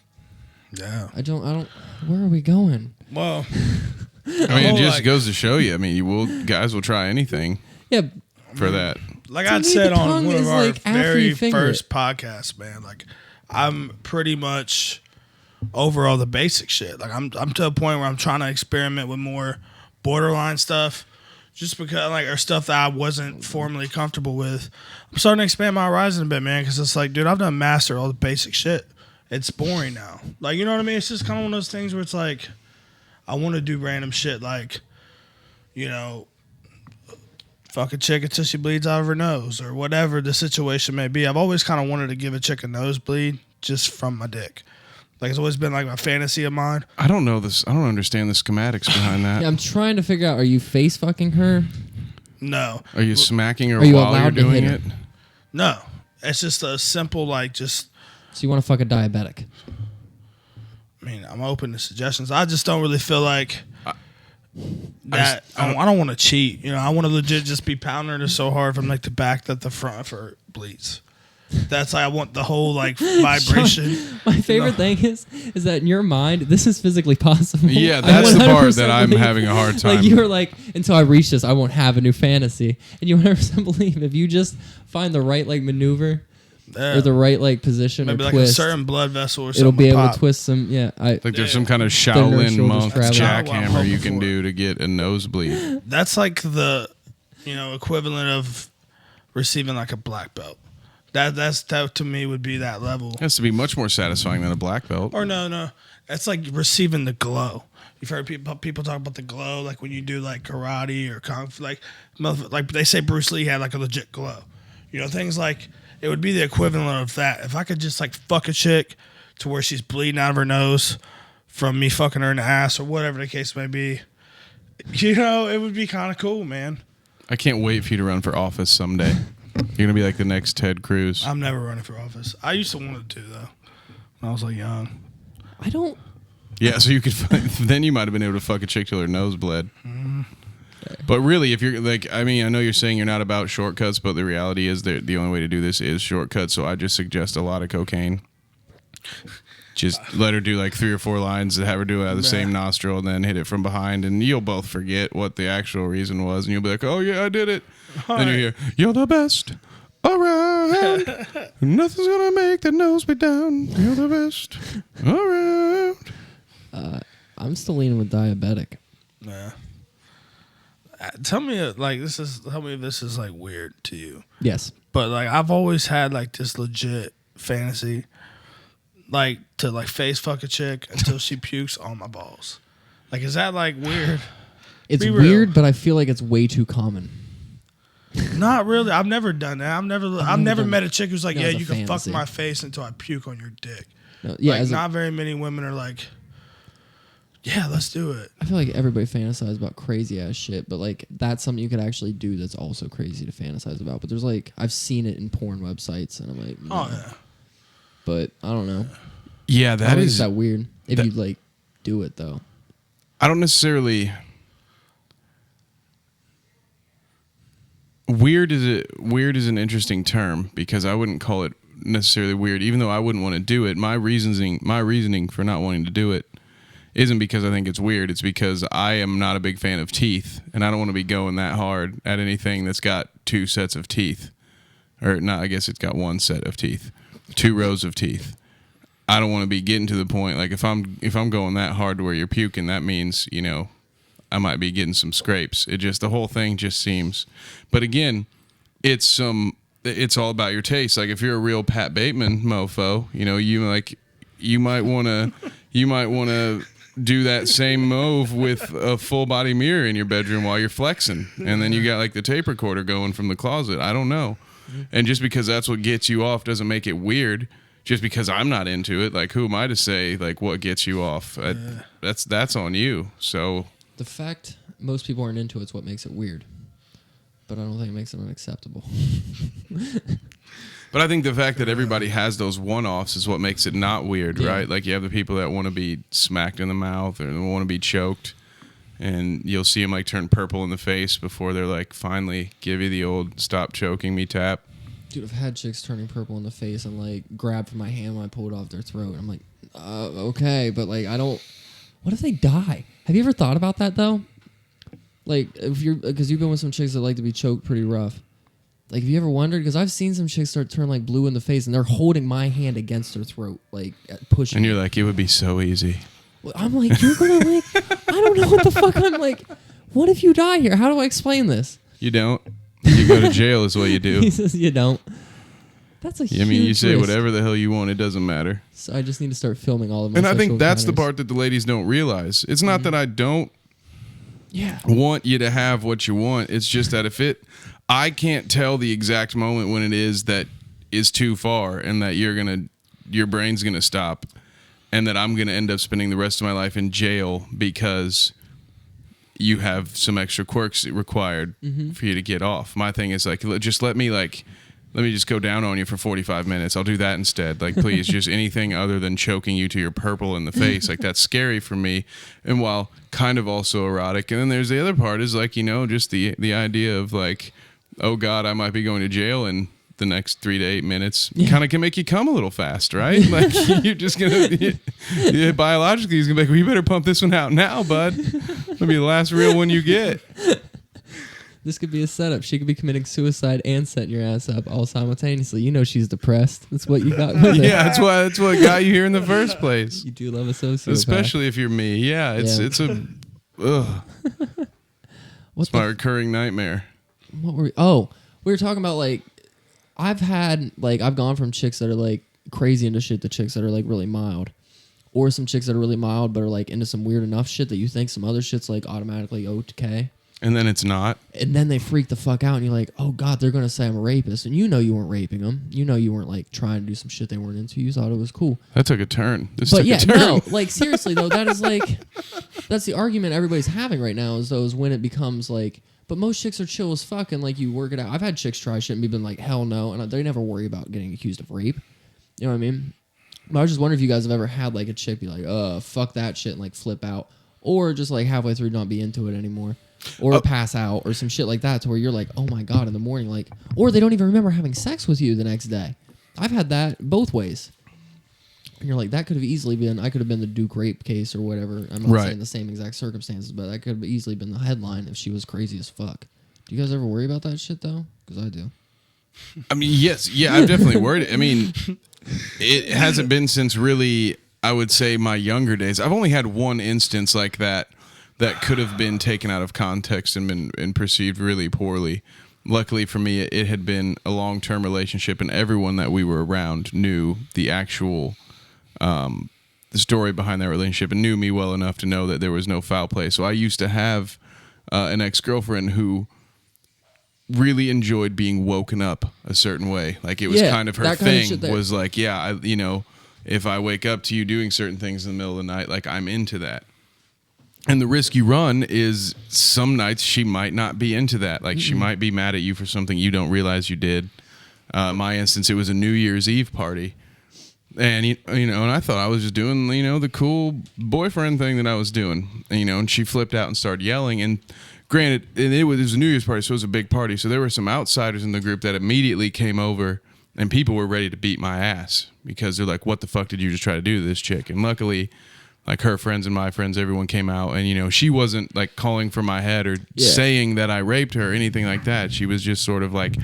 Yeah. I don't, where are we going? Well, I mean, it just goes to show you. I mean, guys will try anything. Yeah. For that. Like To I me, said the on tongue one of is, our like, after very you finger first it. podcasts, man, like I'm pretty much over all the basic shit. Like I'm to a point where I'm trying to experiment with more borderline stuff, just because like or stuff that I wasn't formerly comfortable with. I'm starting to expand my horizon a bit, man, because it's like, dude, I've done master all the basic shit. It's boring now. Like, you know what I mean? It's just kind of one of those things where it's like I want to do random shit, like, you know, fuck a chick until she bleeds out of her nose or whatever the situation may be. I've always kind of wanted to give a chick a nosebleed just from my dick. Like, it's always been like a fantasy of mine. I don't know this. I don't understand the schematics behind that. Yeah, I'm trying to figure out, are you face fucking her? No. Are you smacking her Are you while you're allowed to doing hit it? her? No. It's just a simple, like, just, So you want to fuck a diabetic? I mean, I'm open to suggestions. I just don't really feel like that. I I don't want to cheat. You know, I want to legit just be pounding her so hard from like the back that the front of her bleeds. That's like I want the whole like vibration. Shawn, my favorite thing is that in your mind, this is physically possible. Yeah, I that's the part 100% that I'm believe- having a hard time. Like you were like, until I reach this, I won't have a new fantasy. And you 100% believe if you just find the right like maneuver or the right like position Maybe or like twist, a certain blood vessel or something. it'll be able pop. to twist some. Yeah, Like there's some kind of Thunder Shaolin shoulders monk traveling. jackhammer you That's can not what I'm do to get a nosebleed. That's like the, you know, equivalent of receiving like a black belt. That to me would be that level. It has to be much more satisfying than a black belt. Or no, that's like receiving the glow. You've heard people talk about the glow, like when you do like karate or kung fu, like they say Bruce Lee had like a legit glow. You know, things like it would be the equivalent of that. If I could just like fuck a chick to where she's bleeding out of her nose from me fucking her in the ass or whatever the case may be, you know, it would be kind of cool, man. I can't wait for you to run for office someday. You're gonna be like the next Ted Cruz. I'm never running for office. I used to want to though, when I was like young. I don't. Yeah, so you could then you might have been able to fuck a chick till her nose bled. Mm-hmm. But really, if you're like, I mean, I know you're saying you're not about shortcuts, but the reality is that the only way to do this is shortcuts. So I just suggest a lot of cocaine. Just let her do like 3 or 4 lines and have her do it out of the same nostril and then hit it from behind. And you'll both forget what the actual reason was. And you'll be like, oh, yeah, I did it. Then you hear, you're the best around. Nothing's going to make the nose be down. You're the best around. I'm still leaning with diabetic. Yeah. Tell me if this is like weird to you. Yes. But like I've always had like this legit fantasy, like to like face fuck a chick until she pukes on my balls. Like, is that like weird? It's Be real. weird, but I feel like it's way too common. Not really. I've never done that. I've never met a chick who's like, No, yeah, it's a you can fuck fantasy. my face until I puke on your dick. No, yeah, like, not very many women are like, yeah, let's do it. I feel like everybody fantasizes about crazy ass shit, but like that's something you could actually do that's also crazy to fantasize about. But there's like I've seen it in porn websites, and I'm like, Oh yeah. But I don't know. Yeah, that is that weird. If you like do it though, I don't necessarily. Weird is an interesting term because I wouldn't call it necessarily weird, even though I wouldn't want to do it. My reasoning for not wanting to do it isn't because I think it's weird. It's because I am not a big fan of teeth, and I don't want to be going that hard at anything that's got 2 sets of teeth, or not. I guess it's got 1 set of teeth, 2 rows of teeth. I don't want to be getting to the point like if I'm going that hard to where you're puking, that means I might be getting some scrapes. The whole thing just seems. But again, it's all about your taste. Like if you're a real Pat Bateman mofo, you might want to do that same move with a full body mirror in your bedroom while you're flexing, and then you got like the tape recorder going from the closet. I don't know. And just because that's what gets you off doesn't make it weird. Just because I'm not into it, like who am I to say like what gets you off? That's on you. So. the fact most people aren't into it's what makes it weird. But I don't think it makes it unacceptable. But I think the fact that everybody has those one-offs is what makes it not weird, right? Like you have the people that want to be smacked in the mouth or want to be choked, and you'll see them like turn purple in the face before they're like finally give you the old "stop choking me" tap. Dude, I've had chicks turning purple in the face and like grab for my hand when I pull it off their throat. I'm like, okay, but like I don't. What if they die? Have you ever thought about that though? Like because you've been with some chicks that like to be choked pretty rough. Like, have you ever wondered? Because I've seen some chicks start turning like blue in the face, and they're holding my hand against their throat, like pushing. And you're like, it would be so easy. Well, I'm like, you're gonna like, I don't know what the fuck. I'm like, what if you die here? How do I explain this? You don't. You go to jail is what you do. He says you don't. That's a huge you say risk. whatever the hell you want. It doesn't matter. So I just need to start filming all of my. And I think sexual that's the encounters. part that the ladies don't realize. It's not that I don't want you to have what you want. It's just that I can't tell the exact moment when it is that is too far and that your brain's gonna stop and that I'm gonna end up spending the rest of my life in jail because you have some extra quirks required for you to get off. My thing is like, just let me just go down on you for 45 minutes. I'll do that instead. Like, please, just anything other than choking you to your purple in the face. Like, that's scary for me. And while kind of also erotic. And then there's the other part is like, just the idea of like, oh God, I might be going to jail in the next 3 to 8 minutes. Kind of can make you come a little fast, right? Like you're just going to, biologically, he's going to be like, well, you better pump this one out now, bud. It'll be the last real one you get. This could be a setup. She could be committing suicide and setting your ass up all simultaneously. You know she's depressed. That's what you got with her. Yeah, that's what got you here in the first place. You do love a sociopath. Especially if you're me. Yeah, it's a ugh. It's my recurring nightmare. What were we? Oh, we were talking about like I've gone from chicks that are like crazy into shit to chicks that are like really mild, or some chicks that are really mild but are like into some weird enough shit that you think some other shit's like automatically okay. And then it's not. And then they freak the fuck out and you're like, oh God, they're going to say I'm a rapist. And you know you weren't raping them. You know you weren't like trying to do some shit they weren't into. You thought it was cool. That took a turn. No, like seriously though, that is like, that's the argument everybody's having right now is when it becomes like, but most chicks are chill as fuck and like you work it out. I've had chicks try shit and be been like, hell no. And they never worry about getting accused of rape. You know what I mean? But I was just wondering if you guys have ever had like a chick be like, fuck that shit and like flip out. Or just like halfway through not be into it anymore. Or pass out or some shit like that to where you're like, oh my God, in the morning, like, or they don't even remember having sex with you the next day. I've had that both ways. And you're like, that could have easily been, I could have been the Duke rape case or whatever. I'm not saying the same exact circumstances, but that could have easily been the headline if she was crazy as fuck. Do you guys ever worry about that shit though? Because I do. I mean, yes. Yeah, I've definitely worried. I mean, it hasn't been since really, I would say, my younger days. I've only had one instance like that could have been taken out of context and perceived really poorly. Luckily for me, it had been a long-term relationship, and everyone that we were around knew the actual the story behind that relationship and knew me well enough to know that there was no foul play. So I used to have an ex-girlfriend who really enjoyed being woken up a certain way. Like it was kind of her thing was like, if I wake up to you doing certain things in the middle of the night, like I'm into that. And the risk you run is some nights she might not be into that. Like she might be mad at you for something you don't realize you did. My instance, it was a New Year's Eve party. And, and I thought I was just doing, the cool boyfriend thing that I was doing. And she flipped out and started yelling. And granted, it was a New Year's party, so it was a big party. So there were some outsiders in the group that immediately came over. And people were ready to beat my ass. Because they're like, what the fuck did you just try to do to this chick? And luckily, like her friends and my friends, everyone came out, and she wasn't like calling for my head or saying that I raped her or anything like that. She was just sort of like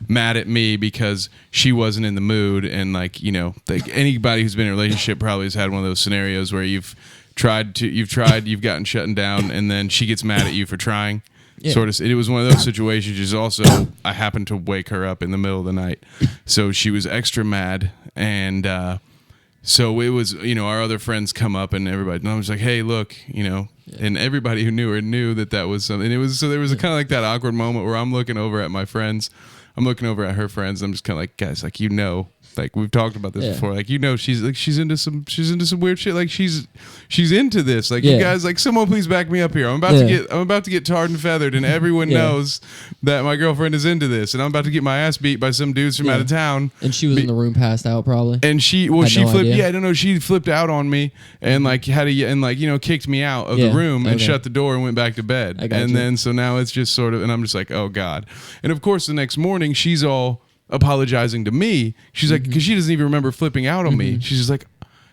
mad at me because she wasn't in the mood. And like anybody who's been in a relationship probably has had one of those scenarios where you've gotten shut down, and then she gets mad at you for trying. Yeah. Sort of, it was one of those situations. Just also, I happened to wake her up in the middle of the night, so she was extra mad, and so it was, our other friends come up and everybody, and I was like, hey, look, and everybody who knew her knew that was something. It was, so there was kind of like that awkward moment where I'm looking over at my friends, I'm looking over at her friends, and I'm just kind of like, guys, like, like we've talked about this before, like, she's into some weird shit, like she's into this, like you guys, like someone please back me up here. I'm about to get tarred and feathered, and everyone knows that my girlfriend is into this, and I'm about to get my ass beat by some dudes from out of town. And she was in the room passed out probably. And she flipped. Idea. Yeah, I don't know. She flipped out on me and like kicked me out of the room and shut the door and went back to bed. Then so now it's just sort of, and I'm just like, oh God. And of course the next morning she's all apologizing to me. She's like, because she doesn't even remember flipping out on me. She's just like,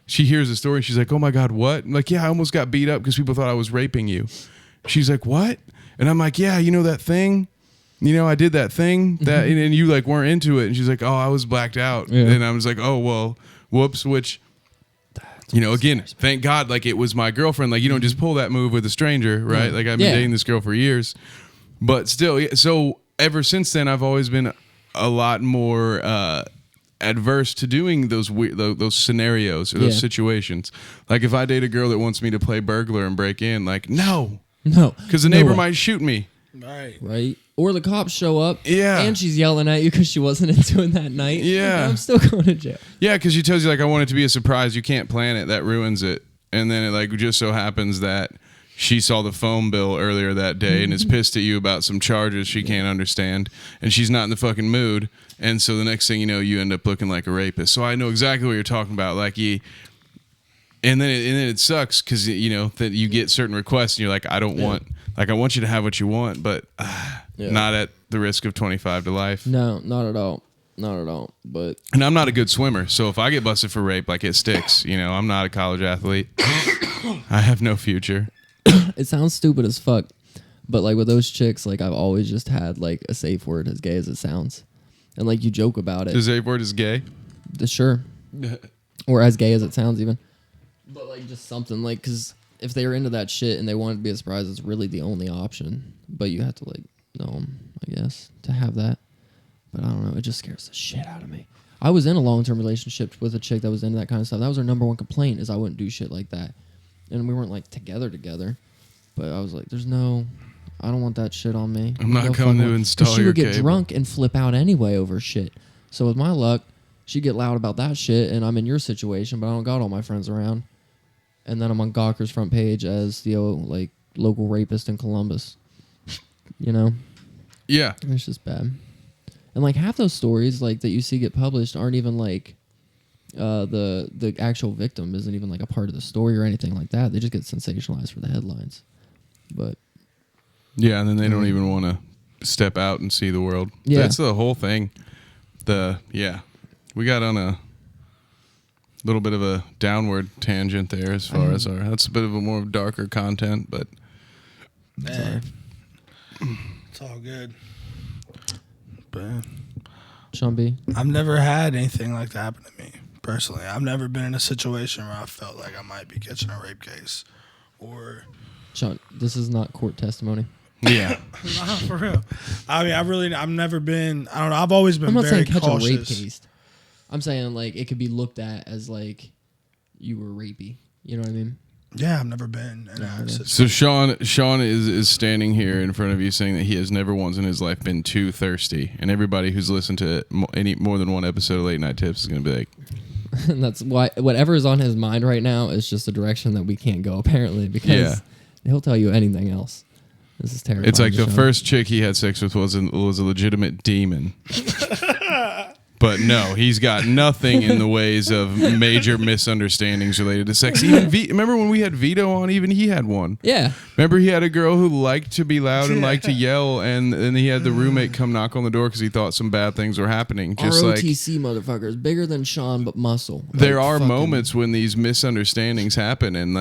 she hears the story and she's like, oh my God, what? I'm like, yeah, I almost got beat up because people thought I was raping you. She's like, what? And I'm like, yeah, that thing, I did that thing that, and you like weren't into it. And she's like, oh, I was blacked out. And I was like, oh, well, whoops, which, again, thank God, like it was my girlfriend. Like you don't just pull that move with a stranger, right? Like I've been dating this girl for years, but still, so ever since then, I've always been a lot more adverse to doing those scenarios or those situations. Like if I date a girl that wants me to play burglar and break in, like no, because the neighbor might shoot me. Right. Or the cops show up. Yeah. And she's yelling at you because she wasn't into it that night. Yeah. I'm still going to jail. Yeah, because she tells you like I want it to be a surprise. You can't plan it. That ruins it. And then it like just so happens that she saw the phone bill earlier that day and is pissed at you about some charges she can't understand, and she's not in the fucking mood. And so the next thing you know, you end up looking like a rapist. So I know exactly what you're talking about. Like and then it sucks because that you get certain requests and you're like, I don't want, like I want you to have what you want, but not at the risk of 25 to life. No, not at all. Not at all. But and I'm not a good swimmer, so if I get busted for rape, like it sticks. I'm not a college athlete. I have no future. It sounds stupid as fuck, but like with those chicks, like I've always just had like a safe word, as gay as it sounds, and like you joke about it. The safe word is gay? Sure. Or as gay as it sounds even. But like just something like, because if they were into that shit and they wanted to be a surprise, it's really the only option. But you have to like know them, I guess, to have that. But I don't know. It just scares the shit out of me. I was in a long-term relationship with a chick that was into that kind of stuff. That was her number one complaint is I wouldn't do shit like that. And we weren't like together. But I was like, I don't want that shit on me. I'm not coming to install your cable. She would get drunk and flip out anyway over shit. So with my luck, she'd get loud about that shit, and I'm in your situation, but I don't got all my friends around. And then I'm on Gawker's front page as the like local rapist in Columbus. You know? Yeah. It's just bad. And like half those stories like that you see get published aren't even like the actual victim isn't even like a part of the story or anything like that. They just get sensationalized for the headlines. But yeah, and then they don't even want to step out and see the world. Yeah. That's the whole thing. We got on a little bit of a downward tangent there as far as that's a bit of a more darker content, but man, it's all good. But Shawn B, I've never had anything like that happen to me personally. I've never been in a situation where I felt like I might be catching a rape case or. Shawn, this is not court testimony. yeah. Nah, for real. I mean, I've never been. I don't know. I've always been I'm not very saying catch cautious. a rape case. I'm saying like it could be looked at as like you were rapey. You know what I mean? Yeah, I've never been. So Shawn is standing here in front of you saying that he has never once in his life been too thirsty, and everybody who's listened to any more than one episode of Late Night Tips is going to be like, and that's why whatever is on his mind right now is just a direction that we can't go apparently because he'll tell you anything else. This is terrible. It's like the first chick he had sex with was a legitimate demon. But no, he's got nothing in the ways of major misunderstandings related to sex. Even remember when we had Vito on? Even he had one. Yeah. Remember he had a girl who liked to be loud and liked to yell, and then he had the roommate come knock on the door because he thought some bad things were happening. Just ROTC motherfuckers, bigger than Shawn but muscle. There are moments when these misunderstandings happen, and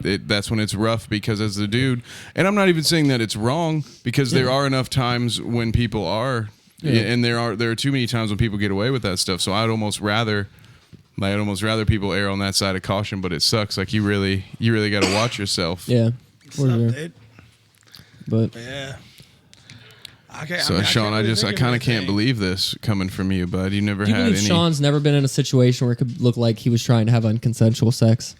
that's when it's rough because as the dude, and I'm not even saying that it's wrong because there are enough times when people are. Yeah. And there are too many times when people get away with that stuff. So I'd almost rather people err on that side of caution. But it sucks. Like you really got to watch yourself. Yeah. Sure. But yeah. So Shawn, I kind of can't believe this coming from you, bud. You never had any. Shawn's never been in a situation where it could look like he was trying to have unconsensual sex.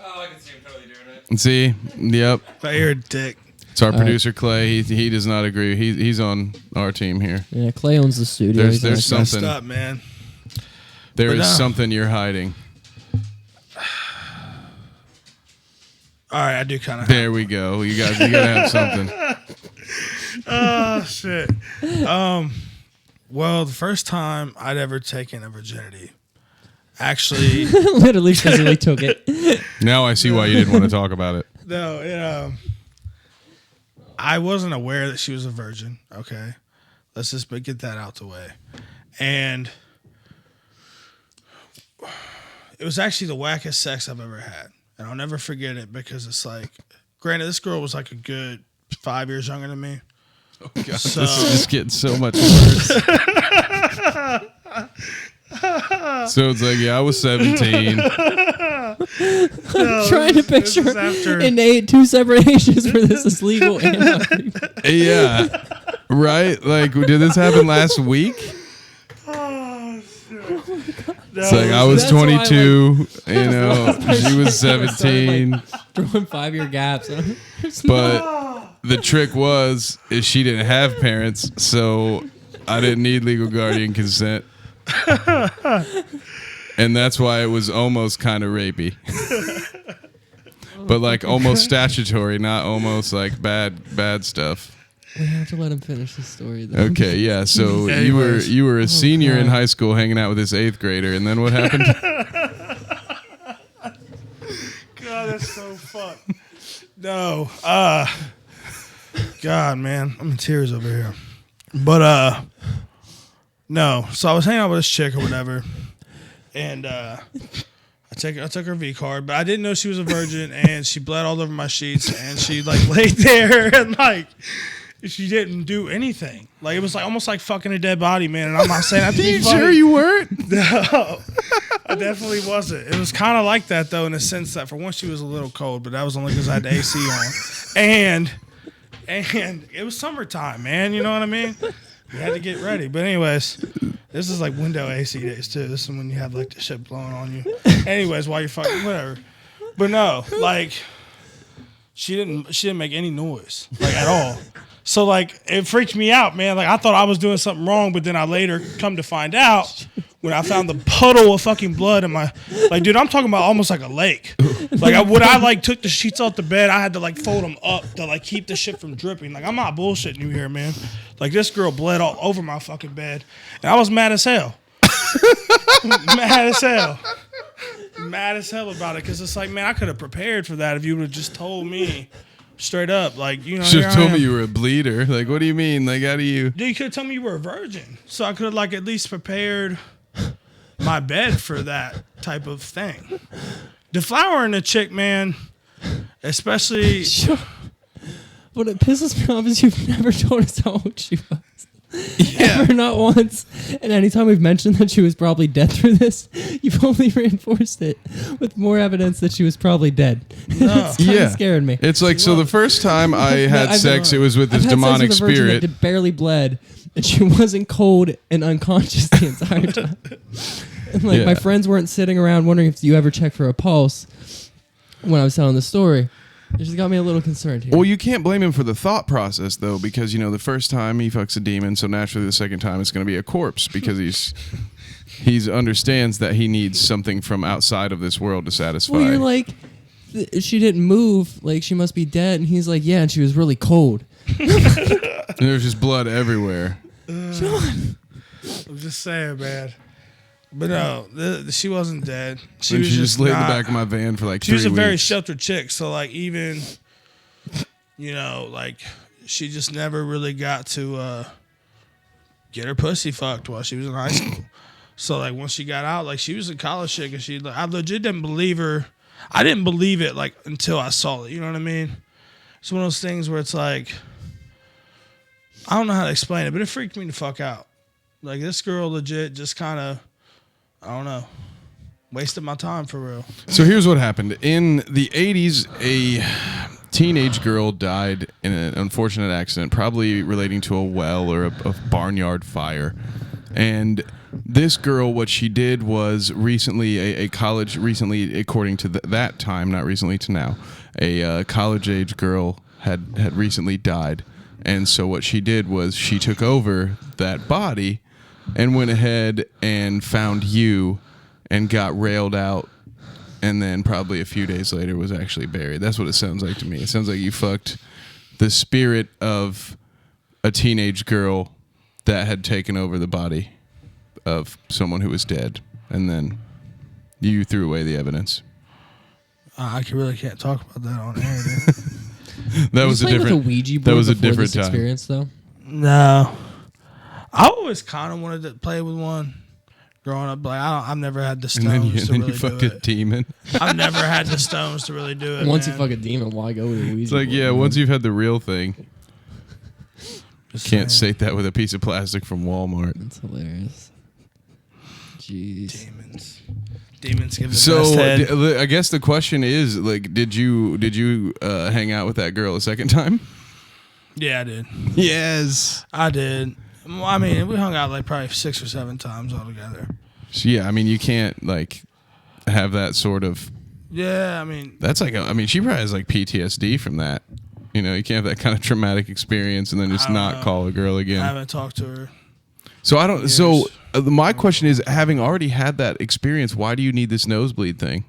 Oh, I can see him totally doing it. See, yep. You're a dick. It's our producer Clay. He does not agree. He's on our team here. Yeah, Clay owns the studio. There's something. Messed up, man. There is something you're hiding. All right, I do kind of. There we go. You gotta have something. Oh shit. Well, the first time I'd ever taken a virginity, actually, literally physically took it. Now I see why you didn't want to talk about it. No, I wasn't aware that she was a virgin. Okay, let's just get that out the way. And it was actually the wackest sex I've ever had, and I'll never forget it because it's like, granted, this girl was like a good 5 years younger than me. Oh God, so, this is just getting so much worse. So it's like, I was 17. Trying to picture in 2 separate ages where this is legal and not legal. Yeah, right. Like, did this happen last week? Oh shit! It's like I was 22. She was 17. Throwing 5-year gaps. But the trick is she didn't have parents, so I didn't need legal guardian consent. And that's why it was almost kind of rapey. But like almost statutory, not almost like bad stuff. We have to let him finish the story though. Okay, yeah. So you were a senior in high school hanging out with this 8th grader, and then what happened? God, that's so fucked. No. God, man. I'm in tears over here. But no. So I was hanging out with this chick or whatever. And I took her V card, but I didn't know she was a virgin, and she bled all over my sheets, and she like laid there and like she didn't do anything. Like it was like almost like fucking a dead body, man. And I'm not saying that to be funny. Sure you weren't? No, I definitely wasn't. It was kind of like that though, in the sense that for once she was a little cold, but that was only because I had the AC on, and it was summertime, man. You know what I mean? You had to get ready. But anyways, this is like window AC days too. This is when you have like the shit blowing on you. Anyways, while you're fucking whatever. But no, like she didn't make any noise like at all. So like it freaked me out, man. Like I thought I was doing something wrong, but then I later come to find out when I found the puddle of fucking blood in my like, dude, I'm talking about almost like a lake. Like I took the sheets off the bed, I had to like fold them up to like keep the shit from dripping. Like I'm not bullshitting you here, man. Like this girl bled all over my fucking bed, and I was mad as hell. Mad as hell about it, because it's like, man, I could have prepared for that if you would have just told me straight up, like, you know. Should have told me you were a bleeder. Like, what do you mean? Like, how do you? Dude, you could have told me you were a virgin, so I could have like at least prepared my bed for that type of thing. Deflowering a chick, man, especially. What it pisses me off is you've never told us how old she was. Yeah. Ever, not once. And anytime we've mentioned that she was probably dead through this, you've only reinforced it with more evidence that she was probably dead. No. It's kind of scared me. It's like, so the first time I had sex, it was with this I've had demonic sex with a virgin spirit. that barely bled, and she wasn't cold and unconscious the entire time. And like my friends weren't sitting around wondering if you ever check for a pulse when I was telling the story. It just got me a little concerned here. Well, you can't blame him for the thought process, though, because, you know, the first time he fucks a demon, so naturally the second time it's going to be a corpse, because he's understands that he needs something from outside of this world to satisfy. Well, you're like, she didn't move, like she must be dead, and he's like, yeah, and she was really cold. And there's just blood everywhere. Shawn. I'm just saying, man. But no, she wasn't dead. She just laid in the back of my van for like 3 weeks. She was a very sheltered chick, so like even, you know, like she just never really got to get her pussy fucked while she was in high school. So like once she got out, like she was a college chick, and I legit didn't believe her. I didn't believe it like until I saw it. You know what I mean? It's one of those things where it's like, I don't know how to explain it, but it freaked me the fuck out. Like this girl legit just kind of, I don't know, wasted my time for real. So here's what happened. In the 80s, a teenage girl died in an unfortunate accident, probably relating to a well or a barnyard fire. And this girl, what she did was recently, according to that time, not recently to now, a college-age girl had recently died. And so what she did was she took over that body and went ahead and found you and got railed out, and then probably a few days later was actually buried. That's what it sounds like to me. It sounds like you fucked the spirit of a teenage girl that had taken over the body of someone who was dead, and then you threw away the evidence. I really can't talk about that on air, dude. That was a different. With a Ouija board that was a before different this time. experience, though. No, I always kind of wanted to play with one growing up. Like I've never had the stones And then to you really fucked do a it. demon. I've never had the stones to really do it. Once man. you fuck a demon, why go with a Ouija It's like, board, yeah, man? once you've had the real thing, Just can't saying. sate that with a piece of plastic from Walmart. That's hilarious. Jeez. Demons give the So best head. I guess the question is, like, did you hang out with that girl a second time? Yeah, I did. Yes. I did. Well, I mean, we hung out like probably 6 or 7 times altogether. So, yeah, I mean, you can't like have that sort of. Yeah, I mean, That's like, I mean, she probably has like PTSD from that. You know, you can't have that kind of traumatic experience and then just I don't not know. call a girl I again. haven't talked to her. So I don't. Years. So my question is, having already had that experience, why do you need this nosebleed thing?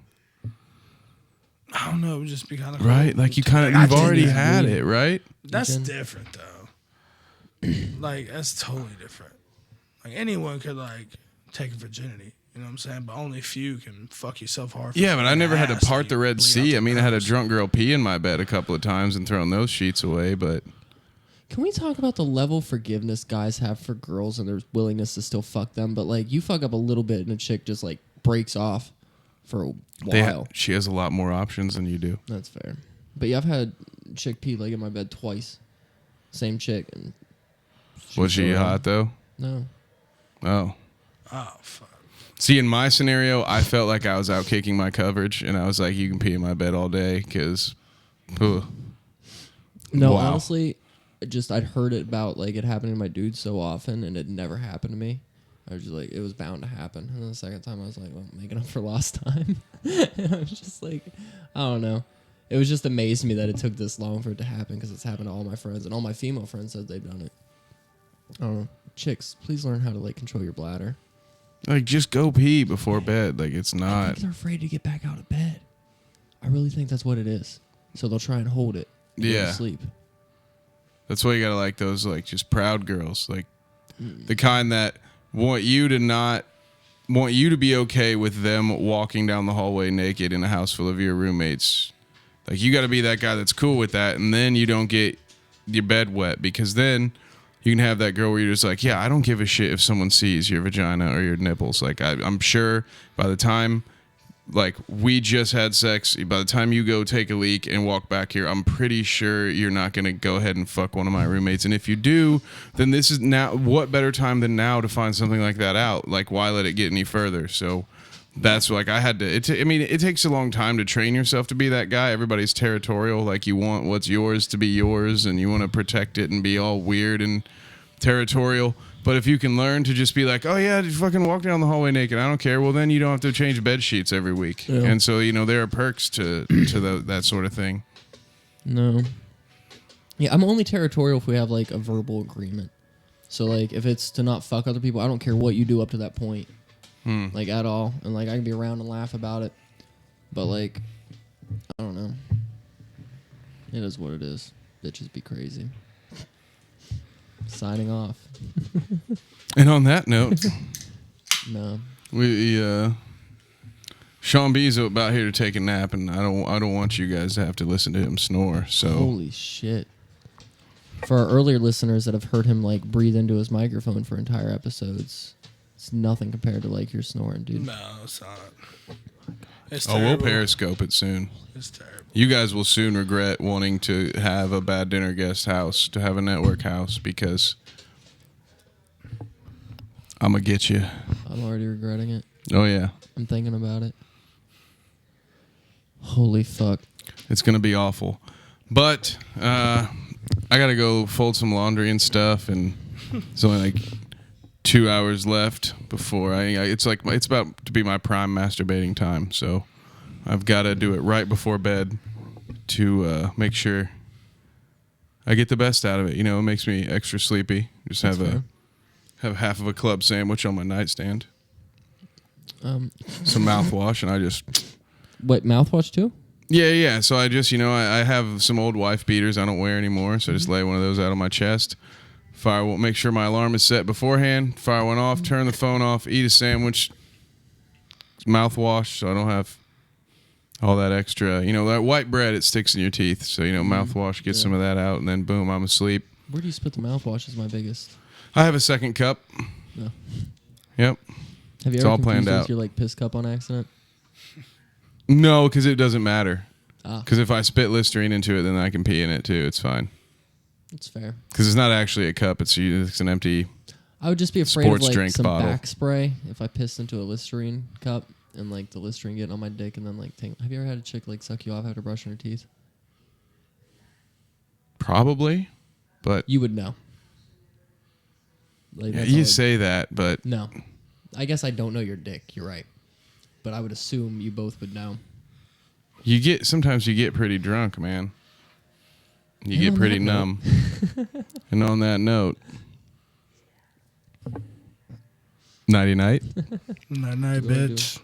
I don't know. It would just be kind of Right, like you've I already did that. had it, right? That's Again. different though. Like that's totally different. Like anyone could like take virginity. You know what I'm saying? But only few can fuck yourself hard. Yeah, but I never had to ass part and the you Red bleed out Sea. the I mean, I had a nose. drunk girl pee in my bed a couple of times and thrown those sheets away, but Can we talk about the level of forgiveness guys have for girls and their willingness to still fuck them? But like, you fuck up a little bit and a chick just like breaks off for a while. she has a lot more options than you do. That's fair. But yeah, I've had a chick pee like in my bed twice. Same chick. And Was she still hot though? No. Oh. Oh fuck. See, in my scenario, I felt like I was out kicking my coverage, and I was like, "You can pee in my bed all day," because. No, Wow. honestly, I'd heard it about like it happening to my dude so often, and it never happened to me. I was just like, it was bound to happen. And then the second time, I was like, well, making up for lost time. And I was just like, I don't know. It was just amazed me that it took this long for it to happen because it's happened to all my friends, and all my female friends said they've done it. I don't know. Chicks, please learn how to like control your bladder. Like, just go pee before bed. Like, it's I not. think they're afraid to get back out of bed. I really think that's what it is. So they'll try and hold it. And go to sleep. That's why you gotta like those like just proud girls, like the kind that want you to be okay with them walking down the hallway naked in a house full of your roommates. Like, you got to be that guy that's cool with that, and then you don't get your bed wet, because then you can have that girl where you're just like, yeah, I don't give a shit if someone sees your vagina or your nipples. Like, I'm sure by the time, like, we just had sex, by the time you go take a leak and walk back here, I'm pretty sure you're not going to go ahead and fuck one of my roommates. And if you do, then this is now, what better time than now to find something like that out? Like, why let it get any further? So that's like, I had to, it takes a long time to train yourself to be that guy. Everybody's territorial. Like, you want what's yours to be yours, and you want to protect it and be all weird and territorial. But if you can learn to just be like, oh yeah, just fucking walk down the hallway naked, I don't care, well, then you don't have to change bed sheets every week. Yeah. And so, there are perks to that sort of thing. No. Yeah, I'm only territorial if we have like a verbal agreement. So like, if it's to not fuck other people, I don't care what you do up to that point. Like, at all. And like, I can be around and laugh about it. But like, I don't know. It is what it is. Bitches be crazy. Signing off. And on that note, no, Shawn B's about here to take a nap, and I don't want you guys to have to listen to him snore. So holy shit! For our earlier listeners that have heard him like breathe into his microphone for entire episodes, it's nothing compared to like your snoring, dude. No, it's not. It's we'll Periscope it soon. It's terrible. You guys will soon regret wanting to have a bad dinner guest house, to have a network house, because I'm going to get you. I'm already regretting it. Oh, yeah. I'm thinking about it. Holy fuck. It's going to be awful. But I got to go fold some laundry and stuff, and it's only like 2 hours left before it's about to be my prime masturbating time, so I've got to do it right before bed to make sure I get the best out of it. It makes me extra sleepy. Just have half of a club sandwich on my nightstand. Some mouthwash, and I just... What, mouthwash too? Yeah. So I just, I have some old wife beaters I don't wear anymore, so I just lay one of those out on my chest. Make sure my alarm is set beforehand. Fire one off, turn the phone off, eat a sandwich, mouthwash, so I don't have all that extra. That white bread, it sticks in your teeth. So, mouthwash, get some of that out, and then boom, I'm asleep. Where do you spit the mouthwash is my biggest? I have a second cup. No. Yep. Have you it's ever all planned confused out. With your like piss cup on accident? No, because it doesn't matter. Ah. Because if I spit Listerine into it, then I can pee in it too. It's fine. It's fair. Because it's not actually a cup. It's an empty. I would just be afraid sports of like drink some bottle. back spray if I pissed into a Listerine cup and like the Listerine getting on my dick and then like have you ever had a chick like suck you off after brushing her teeth? Probably, but you would know. Like, you say that, but no, I guess I don't know your dick. You're right, but I would assume you both would know. Sometimes you get pretty drunk, man. You get pretty numb. And on that note, nighty night. Night, bitch.